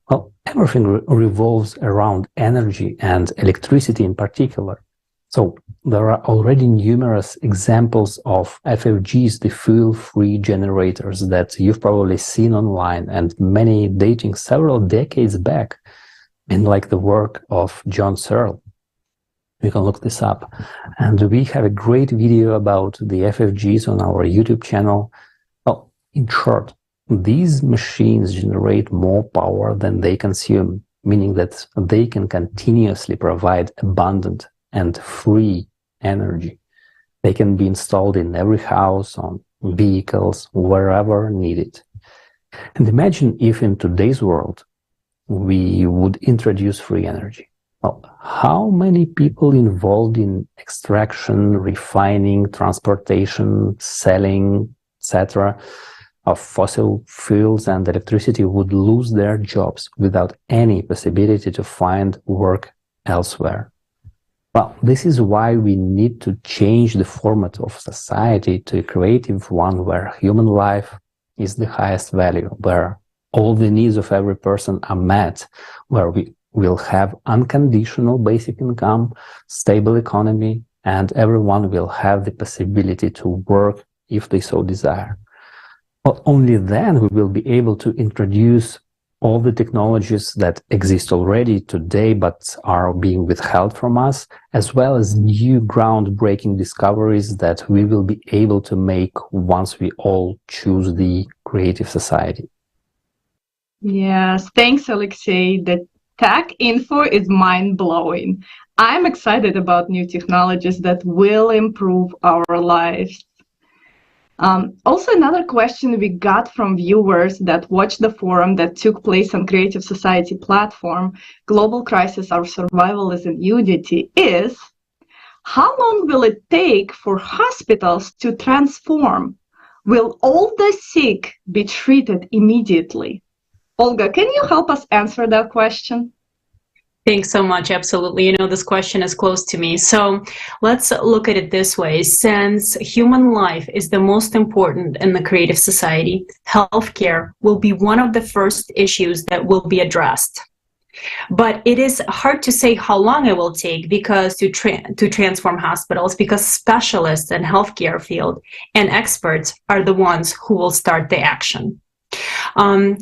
Well, everything revolves around energy and electricity in particular. So there are already numerous examples of FFGs, the fuel-free generators that you've probably seen online, and many dating several decades back, in like the work of John Searle. You can look this up. And we have a great video about the FFGs on our YouTube channel. Well, in short, these machines generate more power than they consume, meaning that they can continuously provide abundant and free energy. They can be installed in every house, on vehicles, wherever needed. And imagine if in today's world we would introduce free energy. Well, how many people involved in extraction, refining, transportation, selling, etc., of fossil fuels and electricity would lose their jobs without any possibility to find work elsewhere? Well, this is why we need to change the format of society to a creative one where human life is the highest value, where all the needs of every person are met, where we will have unconditional basic income, stable economy, and everyone will have the possibility to work if they so desire. But only then we will be able to introduce all the technologies that exist already today but are being withheld from us, as well as new groundbreaking discoveries that we will be able to make once we all choose the creative society. Yes, thanks, Alexei. The tech info is mind-blowing. I'm excited about new technologies that will improve our lives. Also, another question we got from viewers that watched the forum that took place on Creative Society platform, Global Crisis, Our Survival is in Unity, is how long will it take for hospitals to transform? Will all the sick be treated immediately? Olga, can you help us answer that question? Thanks so much. Absolutely. You know, this question is close to me. So let's look at it this way. Since human life is the most important in the creative society, healthcare will be one of the first issues that will be addressed. But it is hard to say how long it will take because to transform hospitals, because specialists in healthcare field and experts are the ones who will start the action.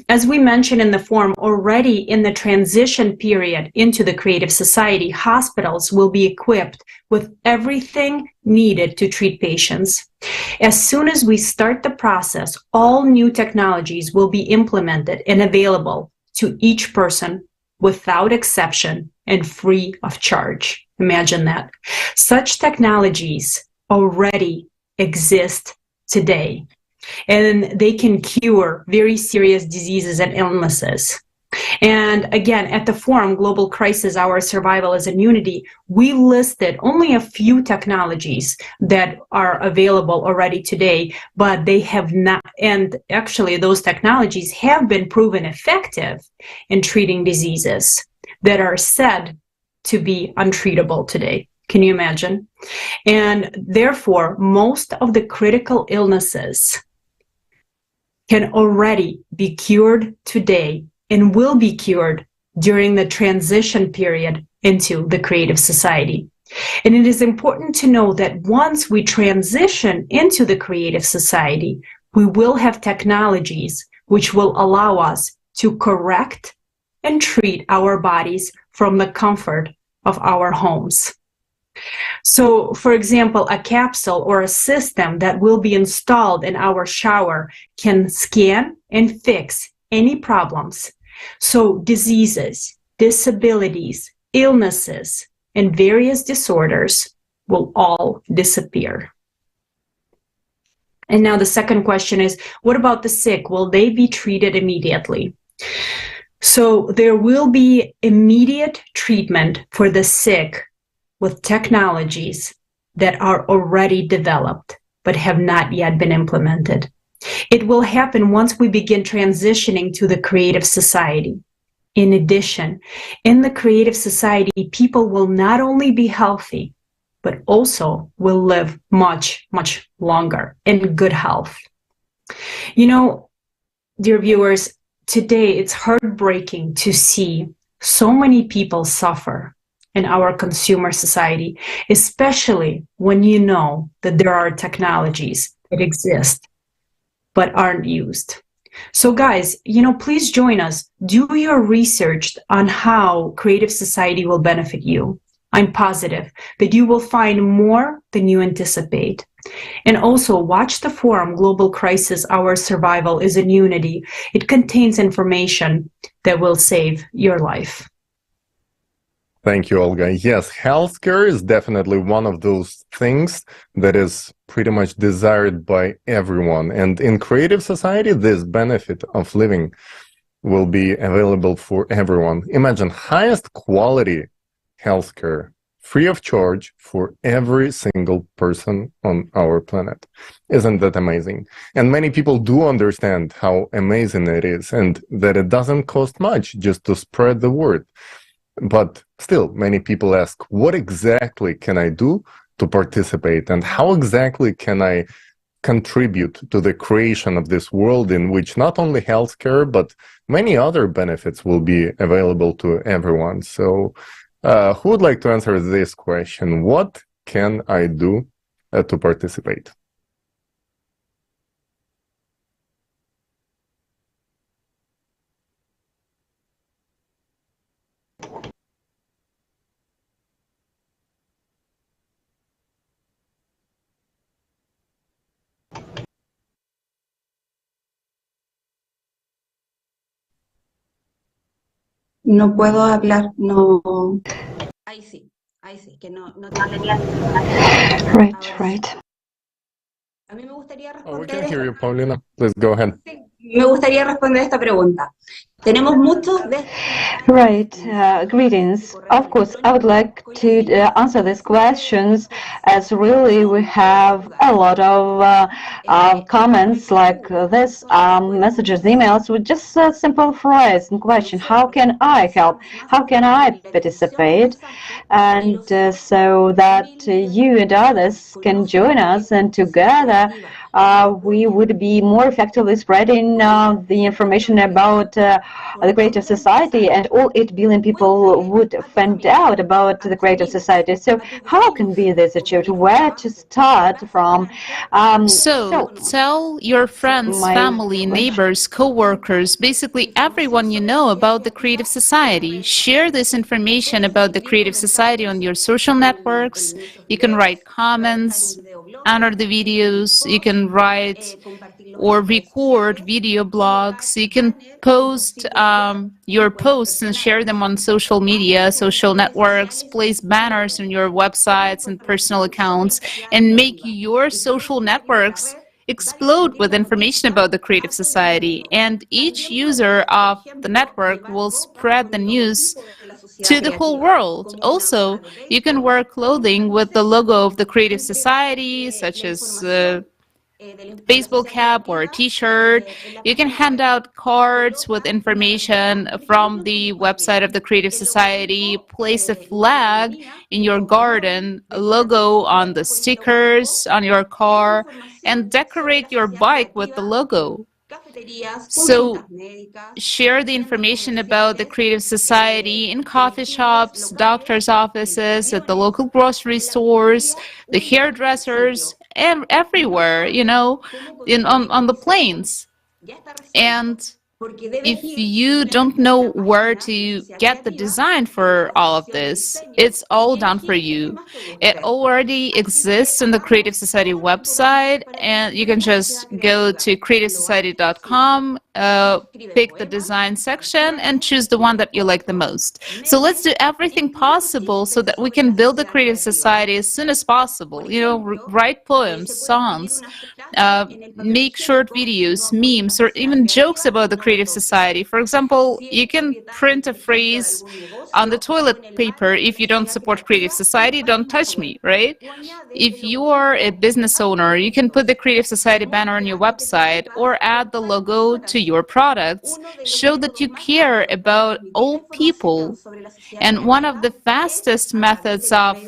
As we mentioned in the forum, already in the transition period into the creative society, hospitals will be equipped with everything needed to treat patients. As soon as we start the process, all new technologies will be implemented and available to each person without exception and free of charge. Imagine that. Such technologies already exist today, and they can cure very serious diseases and illnesses. And again, at the forum, Global Crisis, Our Survival is in Unity, we listed only a few technologies that are available already today, but they have not, and actually those technologies have been proven effective in treating diseases that are said to be untreatable today. Can you imagine? And therefore, most of the critical illnesses can already be cured today and will be cured during the transition period into the creative society. And it is important to know that once we transition into the creative society, we will have technologies which will allow us to correct and treat our bodies from the comfort of our homes. So, for example, a capsule or a system that will be installed in our shower can scan and fix any problems. So diseases, disabilities, illnesses, and various disorders will all disappear. And now the second question is, what about the sick? Will they be treated immediately? So there will be immediate treatment for the sick with technologies that are already developed but have not yet been implemented. It will happen once we begin transitioning to the creative society. In addition, in the creative society, people will not only be healthy, but also will live much, much longer in good health. You know, dear viewers, today it's heartbreaking to see so many people suffer in our consumer society, especially when you know that there are technologies that exist but aren't used. So guys, you know, please join us. Do your research on how creative society will benefit you. I'm positive that you will find more than you anticipate. And also watch the forum, Global Crisis, Our Survival is in Unity. It contains information that will save your life. Thank you, Olga. Yes, healthcare is definitely one of those things that is pretty much desired by everyone. And in creative society, this benefit of living will be available for everyone. Imagine highest quality healthcare, free of charge for every single person on our planet. Isn't that amazing? And many people do understand how amazing it is and that it doesn't cost much just to spread the word. But still, many people ask, what exactly can I do to participate? And how exactly can I contribute to the creation of this world in which not only healthcare, but many other benefits will be available to everyone? So who would like to answer this question? What can I do to participate? No puedo hablar, no. Ahí sí, que no tenía ninguna. Right, right. A mí me gustaría Oh, we responder can hear you, Paulina. Please go ahead. me gustaría responder esta pregunta. Tenemos muchos de Right. Greetings. Of course, I would like to answer these questions as really we have a lot of comments like this, messages, emails with just a simple phrase and question, how can I help? How can I participate? And so that you and others can join us and together we would be more effectively spreading the information about the creative society, and all 8 billion people would find out about the creative society. So how can be this achieved? Where to start from? So tell your friends, family, neighbors, co-workers, basically everyone you know about the creative society. Share this information about the creative society on your social networks. You can write comments under the videos. You can write or record video blogs. You can post your posts and share them on social media, social networks, place banners on your websites and personal accounts, and make your social networks explode with information about the creative society. And each user of the network will spread the news to the whole world. Also, you can wear clothing with the logo of the creative society, such as baseball cap or a t-shirt. You can hand out cards with information from the website of the Creative Society, place a flag in your garden, a logo on the stickers on your car, and decorate your bike with the logo. So share the information about the Creative Society in coffee shops, doctors' offices, at the local grocery stores, the hairdressers, and everywhere, you know, on the planes. And if you don't know where to get the design for all of this, it's all done for you. It already exists on the Creative Society website, and you can just go to creativesociety.com, pick the design section, and choose the one that you like the most. So let's do everything possible so that we can build the Creative Society as soon as possible. You know, write poems, songs, make short videos, memes, or even jokes about the Creative Society. For example, you can print a phrase on the toilet paper: if you don't support Creative Society, don't touch me, right? If you are a business owner, you can put the Creative Society banner on your website or add the logo to your products. Show that you care about all people. And one of the fastest methods of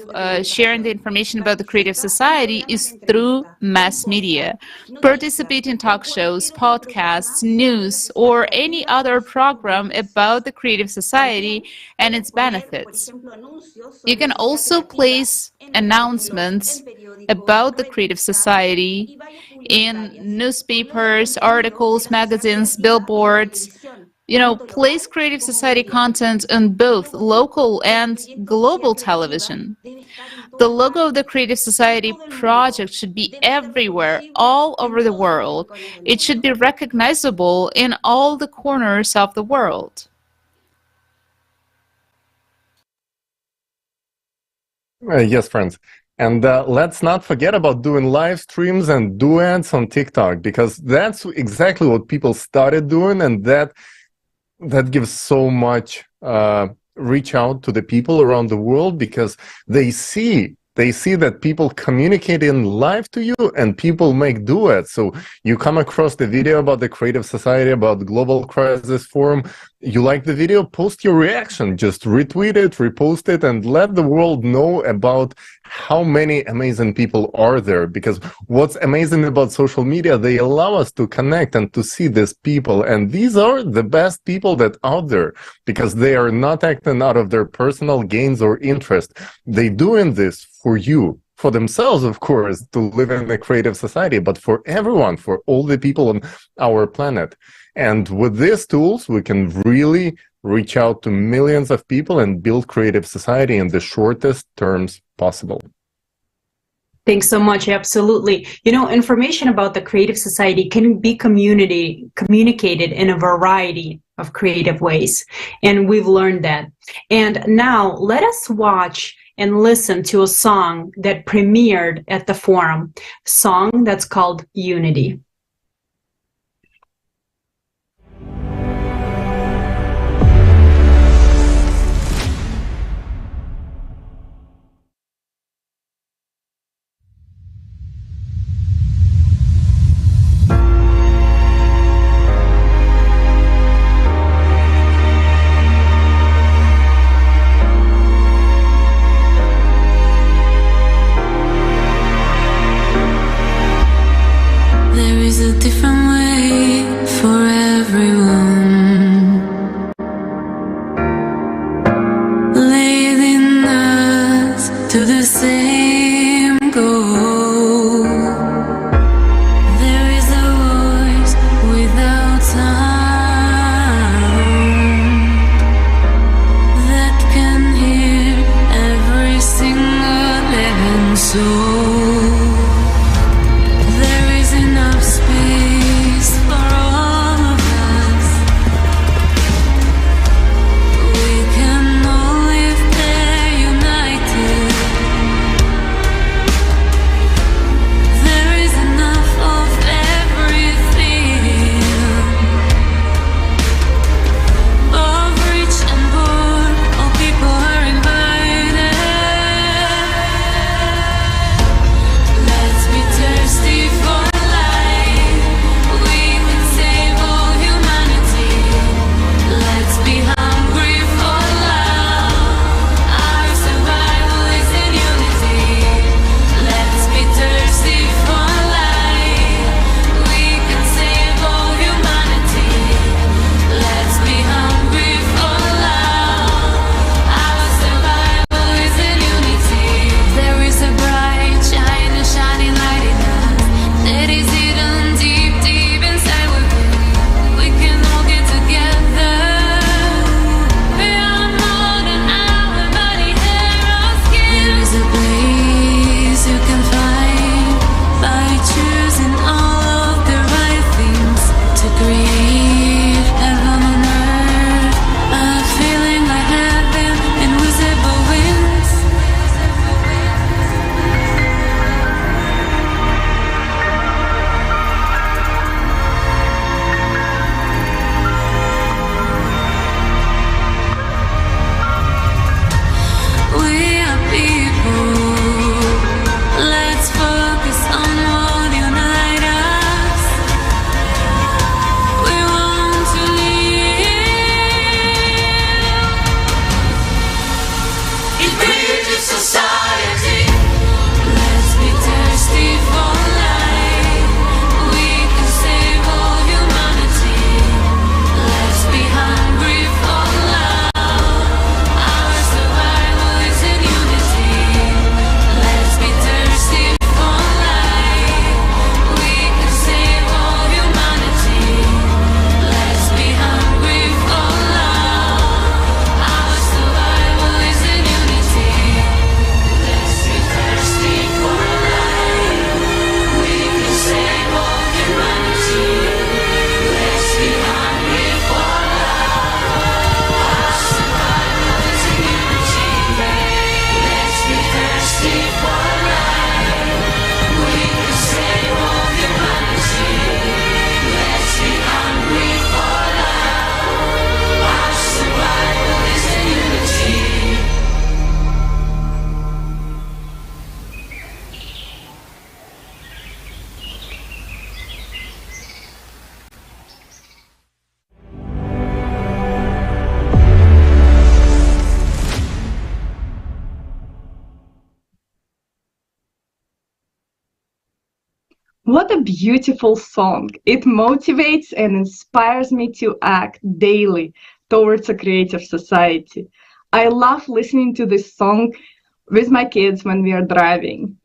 sharing the information about the Creative Society is through mass media. Participate in talk shows, podcasts, news, or any other program about the Creative Society and its benefits. You can also place announcements about the Creative Society in newspapers, articles, magazines, billboards. You know, place Creative Society content on both local and global television. The logo of the Creative Society project should be everywhere, all over the world. It should be recognizable in all the corners of the world. Yes, friends. And let's not forget about doing live streams and duets on TikTok, because that's exactly what people started doing, and that gives so much reach out to the people around the world, because they see that people communicate in live to you and people make duets. So you come across the video about the Creative Society, about the Global Crisis Forum, you like the video, post your reaction, just retweet it, repost it, and let the world know about how many amazing people are there. Because what's amazing about social media, they allow us to connect and to see these people, and these are the best people that are out there, because they are not acting out of their personal gains or interest. They doing this for you, for themselves, of course, to live in a creative society, but for everyone, for all the people on our planet. And with these tools, we can really reach out to millions of people and build creative society in the shortest terms possible. Thanks so much. Absolutely. You know, information about the Creative Society can be communicated in a variety of creative ways. And we've learned that. And now let us watch and listen to a song that premiered at the forum, a song that's called Unity. There is a different way for everyone, leading us to the same goal. There is a voice without sound that can hear every single living soul. What a beautiful song. It motivates and inspires me to act daily towards a creative society. I love listening to this song with my kids when we are driving.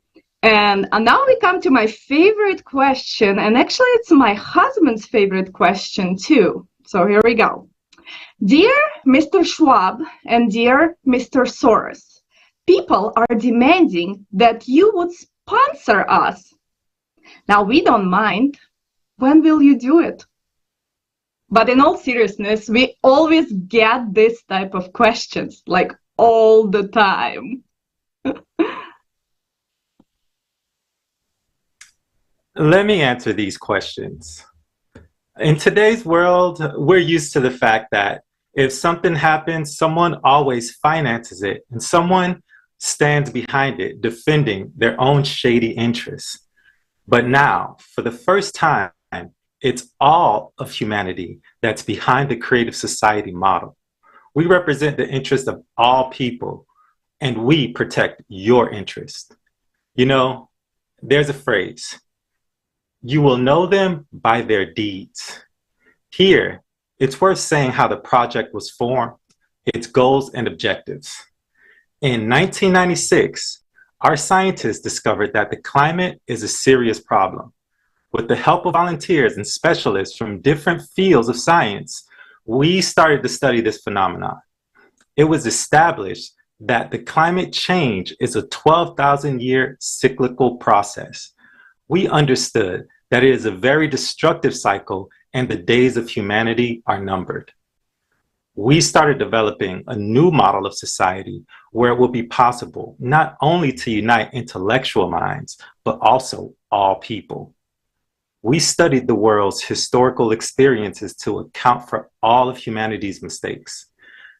And now we come to my favorite question, and actually it's my husband's favorite question too. So here we go. Dear Mr. Schwab and dear Mr. Soros, people are demanding that you would sponsor us. Now, we don't mind. When will you do it? But in all seriousness, we always get this type of questions, like all the time. Let me answer these questions. In today's world, we're used to the fact that if something happens, someone always finances it, and someone stands behind it, defending their own shady interests. But now, for the first time, it's all of humanity that's behind the creative society model. We represent the interests of all people, and we protect your interest. You know, there's a phrase, you will know them by their deeds. Here, it's worth saying how the project was formed, its goals and objectives. In 1996, our scientists discovered that the climate is a serious problem. With the help of volunteers and specialists from different fields of science, we started to study this phenomenon. It was established that the climate change is a 12,000-year cyclical process. We understood that it is a very destructive cycle and the days of humanity are numbered. We started developing a new model of society where it will be possible not only to unite intellectual minds, but also all people. We studied the world's historical experiences to account for all of humanity's mistakes.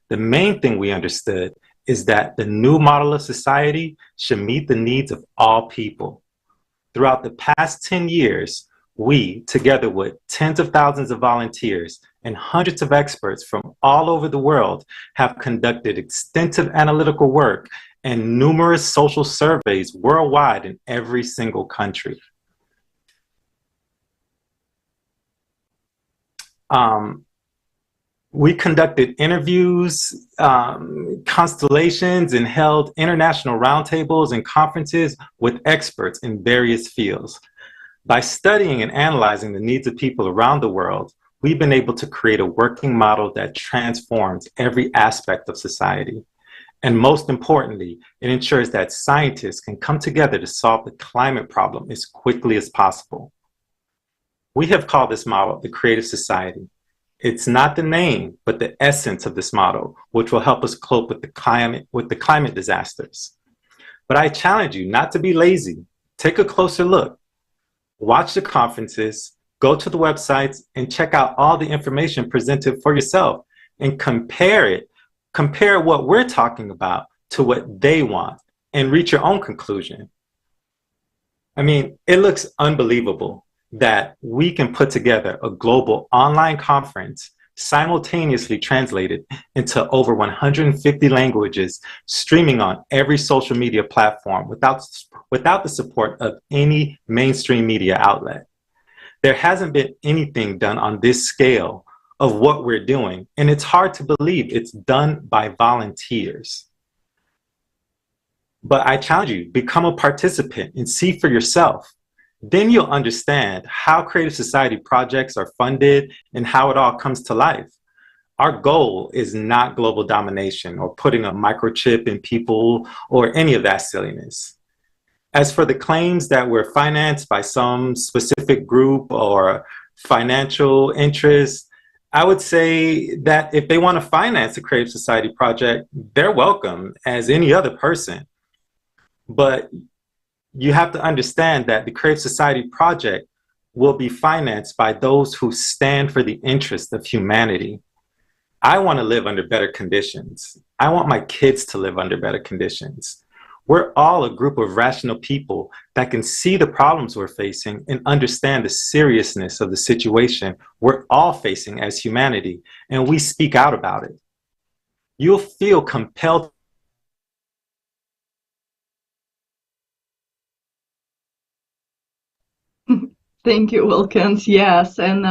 The main thing we understood is that the new model of society should meet the needs of all people. Throughout the past 10 years, we, together with tens of thousands of volunteers and hundreds of experts from all over the world, have conducted extensive analytical work and numerous social surveys worldwide in every single country. We conducted interviews, constellations, and held international roundtables and conferences with experts in various fields. By studying and analyzing the needs of people around the world, we've been able to create a working model that transforms every aspect of society. And most importantly, it ensures that scientists can come together to solve the climate problem as quickly as possible. We have called this model the Creative Society. It's not the name, but the essence of this model, which will help us cope with the climate disasters. But I challenge you not to be lazy. Take a closer look. Watch the conferences, go to the websites, and check out all the information presented for yourself and compare what we're talking about to what they want and reach your own conclusion. I mean, it looks unbelievable that we can put together a global online conference simultaneously translated into over 150 languages, streaming on every social media platform without the support of any mainstream media outlet. There hasn't been anything done on this scale of what we're doing, and it's hard to believe it's done by volunteers. But I challenge you, become a participant and see for yourself. Then you'll understand how Creative Society projects are funded and how it all comes to life. Our goal is not global domination or putting a microchip in people or any of that silliness. As for the claims that we're financed by some specific group or financial interest, I would say that if they want to finance a Creative Society project, they're welcome as any other person. But you have to understand that the Creative Society project will be financed by those who stand for the interest of humanity. I want to live under better conditions. I want my kids to live under better conditions. We're all a group of rational people that can see the problems we're facing and understand the seriousness of the situation we're all facing as humanity, and we speak out about it. You'll feel compelled Thank you, Wilkins. Yes, and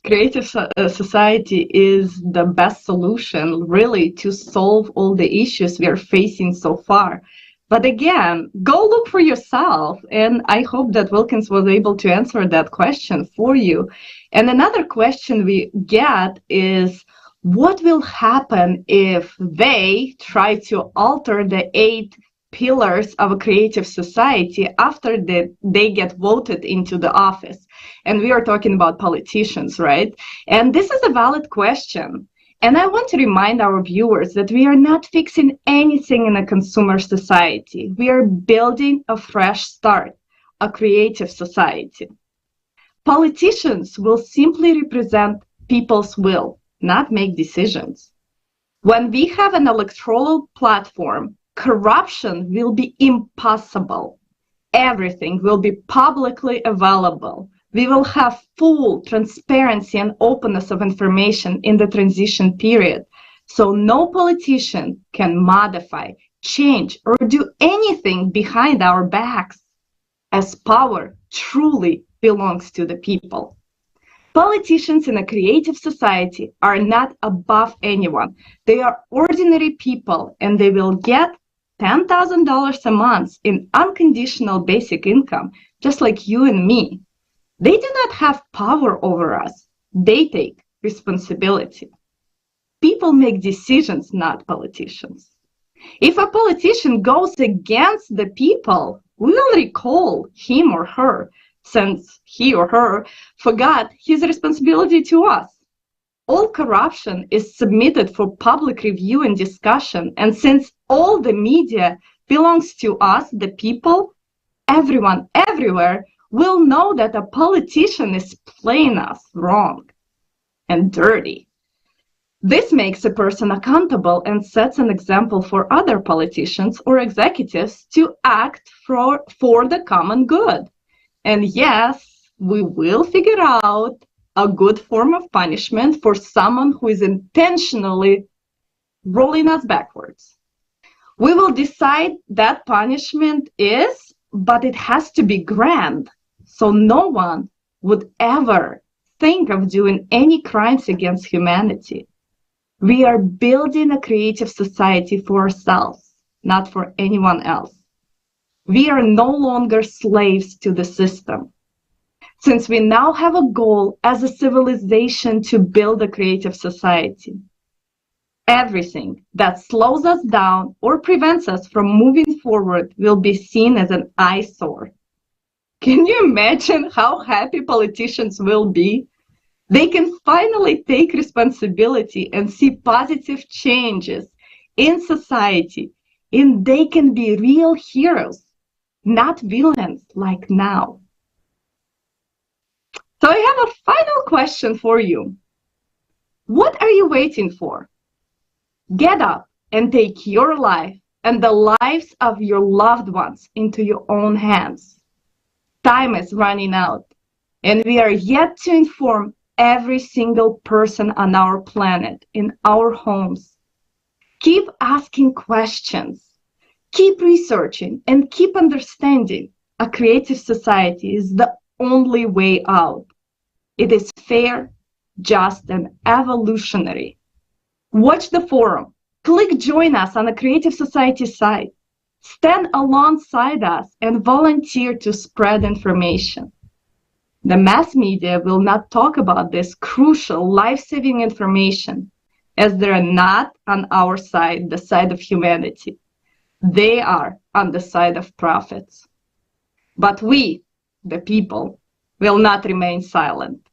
creative society is the best solution, really, to solve all the issues we are facing so far. But again, go look for yourself, and I hope that Wilkins was able to answer that question for you. And another question we get is, what will happen if they try to alter the 8 pillars of a creative society after they get voted into the office? And we are talking about politicians, right? And this is a valid question. And I want to remind our viewers that we are not fixing anything in a consumer society. We are building a fresh start, a creative society. Politicians will simply represent people's will, not make decisions. When we have an electoral platform, corruption will be impossible. Everything will be publicly available. We will have full transparency and openness of information in the transition period. So no politician can modify, change, or do anything behind our backs, as power truly belongs to the people. Politicians in a creative society are not above anyone. They are ordinary people, and they will get $10,000 a month in unconditional basic income, just like you and me. They do not have power over us. They take responsibility. People make decisions, not politicians. If a politician goes against the people, we will recall him or her, since he or her forgot his responsibility to us. All corruption is submitted for public review and discussion, and since all the media belongs to us, the people, everyone, everywhere, will know that a politician is playing us wrong and dirty. This makes a person accountable and sets an example for other politicians or executives to act for the common good. And yes, we will figure out a good form of punishment for someone who is intentionally rolling us backwards. We will decide that punishment is, but it has to be grand. So no one would ever think of doing any crimes against humanity. We are building a creative society for ourselves, not for anyone else. We are no longer slaves to the system. Since we now have a goal as a civilization to build a creative society, everything that slows us down or prevents us from moving forward will be seen as an eyesore. Can you imagine how happy politicians will be? They can finally take responsibility and see positive changes in society, and they can be real heroes, not villains like now. So I have a final question for you. What are you waiting for? Get up and take your life and the lives of your loved ones into your own hands. Time is running out, and we are yet to inform every single person on our planet, in our homes. Keep asking questions, keep researching, and keep understanding. A creative society is the only way out. It is fair, just, and evolutionary. Watch the forum. Click join us on the Creative Society site. Stand alongside us and volunteer to spread information. The mass media will not talk about this crucial life-saving information, as they are not on our side, the side of humanity. They are on the side of profits. But we, the people, will not remain silent.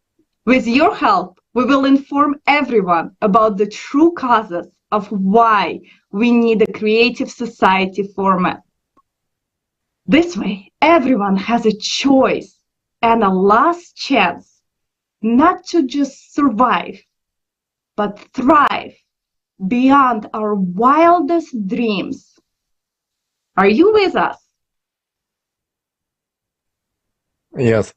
With your help, we will inform everyone about the true causes of why we need a creative society format. This way, everyone has a choice and a last chance not to just survive, but thrive beyond our wildest dreams. Are you with us? Yes.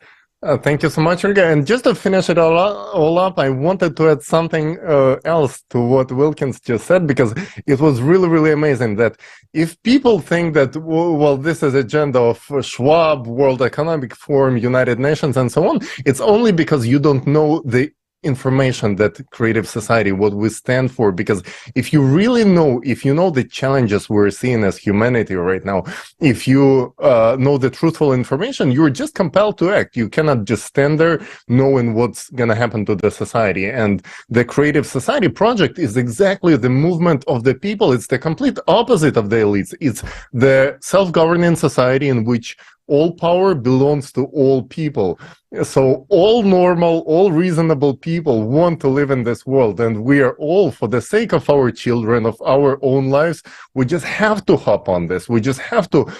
Thank you so much, Olga. And just to finish it all up, I wanted to add something else to what Wilkins just said, because it was really, really amazing that if people think that, well, this is agenda of Schwab, World Economic Forum, United Nations, and so on, it's only because you don't know the information that Creative Society, what we stand for. Because if you really know, if you know the challenges we're seeing as humanity right now, if you know the truthful information, you're just compelled to act. You cannot just stand there knowing what's going to happen to the society. And the Creative Society project is exactly the movement of the people. It's the complete opposite of the elites. It's the self-governing society in which all power belongs to all people. So all normal, all reasonable people want to live in this world, and we are all, for the sake of our children, of our own lives, we just have to hop on this. We just have to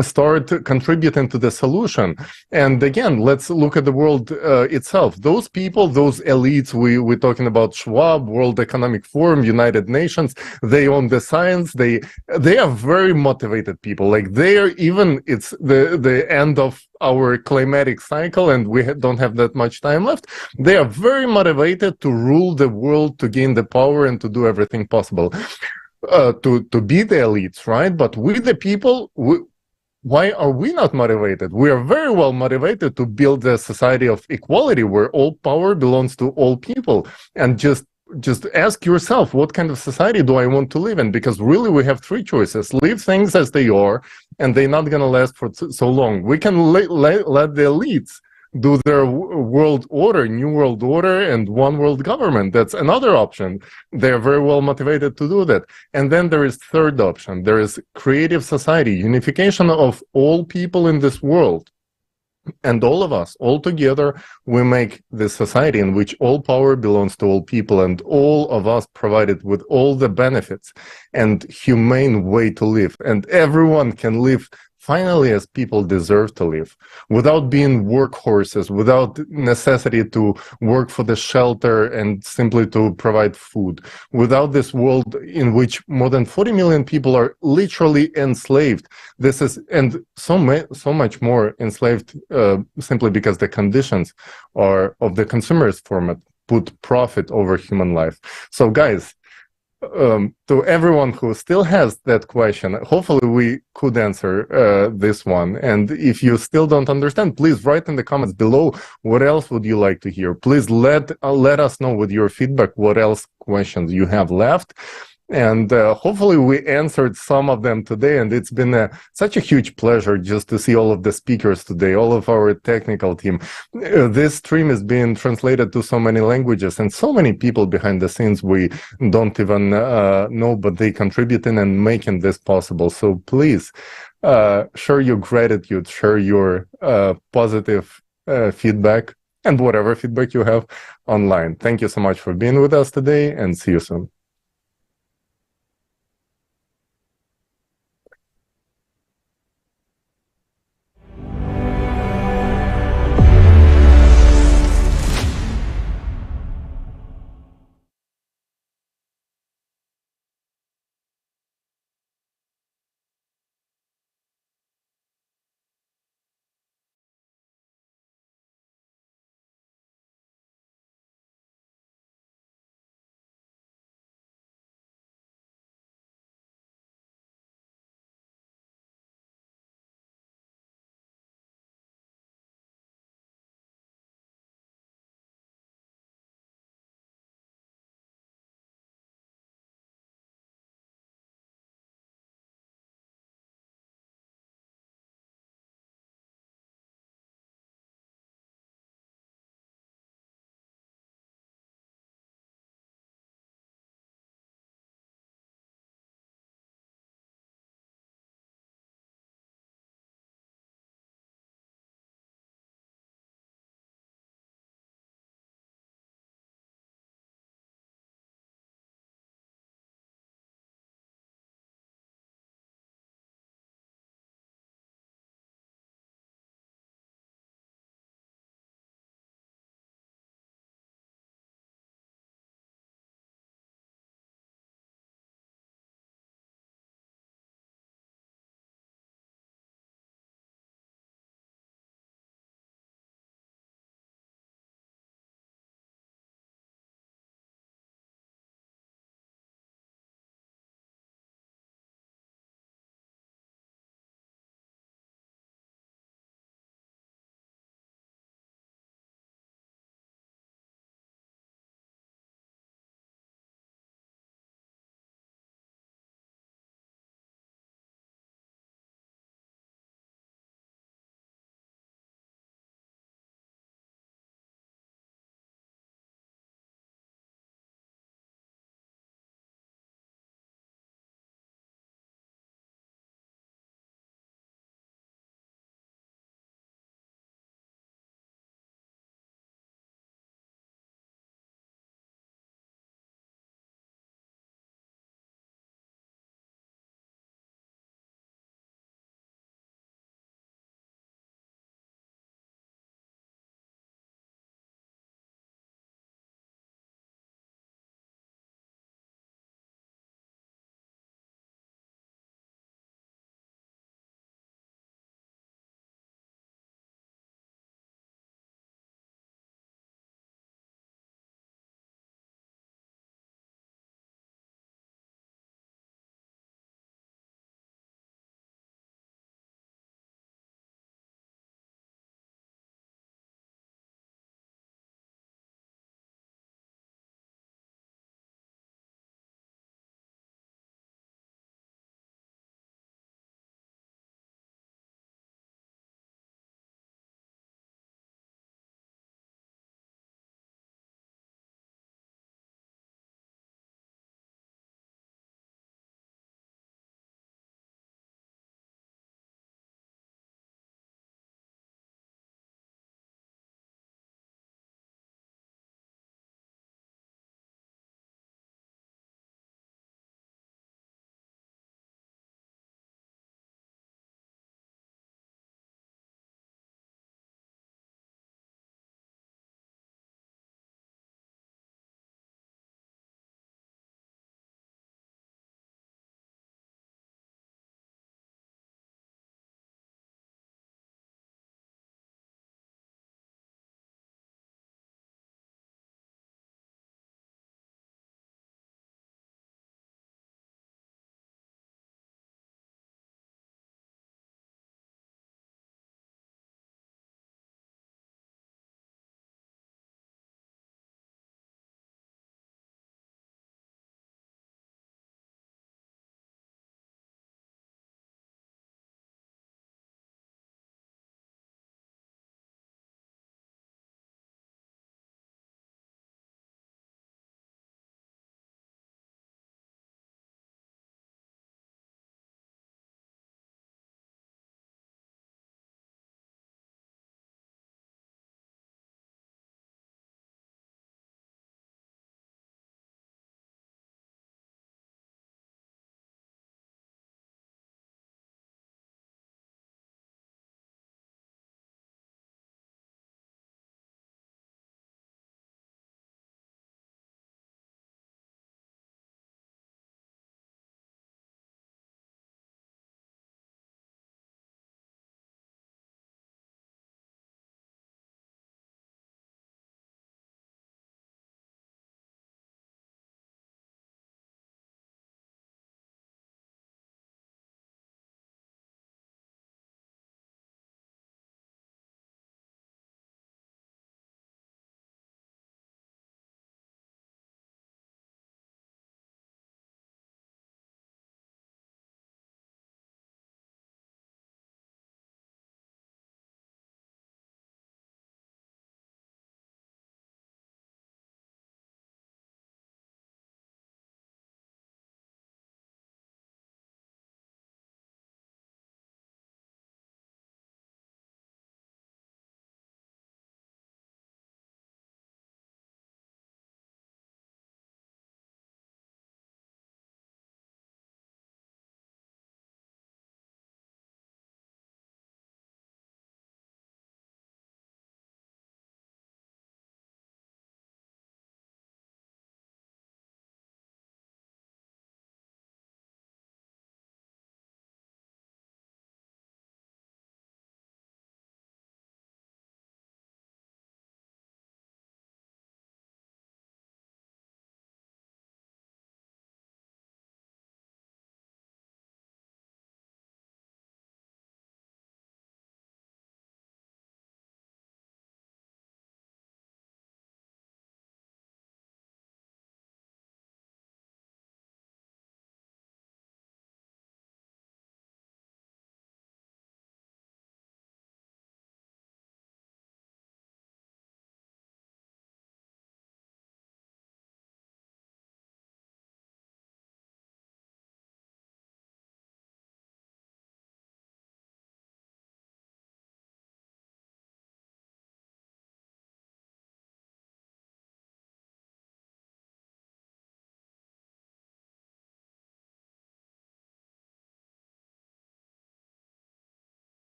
start contributing to the solution. And again, let's look at the world itself. Those people, those elites, we're talking about Schwab, World Economic Forum, United Nations, they own the science. They are very motivated people. Like they are, even it's the end of our climatic cycle and we don't have that much time left. They are very motivated to rule the world, to gain the power and to do everything possible to be the elites, right? But we the people, why are we not motivated? We are very well motivated to build a society of equality where all power belongs to all people. And just ask yourself, what kind of society do I want to live in? Because really we have three choices. Leave things as they are, and they're not going to last for so long. We can let the elites do their world order, new world order, and one world government. That's another option. They're very well motivated to do that. And then there is third option. There is creative society, unification of all people in this world. And all of us, all together, we make this society in which all power belongs to all people and all of us provided with all the benefits and humane way to live. And everyone can live finally as people deserve to live, without being workhorses, without necessity to work for the shelter and simply to provide food, without this world in which more than 40 million people are literally enslaved. This is, and so much more enslaved simply because the conditions are of the consumerist format put profit over human life. So guys, to everyone who still has that question, hopefully we could answer this one. And if you still don't understand, please write in the comments below what else would you like to hear. Please let us know with your feedback what else questions you have left. And hopefully we answered some of them today. And it's been such a huge pleasure just to see all of the speakers today, all of our technical team. This stream is being translated to so many languages and so many people behind the scenes we don't even know, but they contributing and making this possible. So please share your gratitude, share your positive feedback and whatever feedback you have online. Thank you so much for being with us today and see you soon.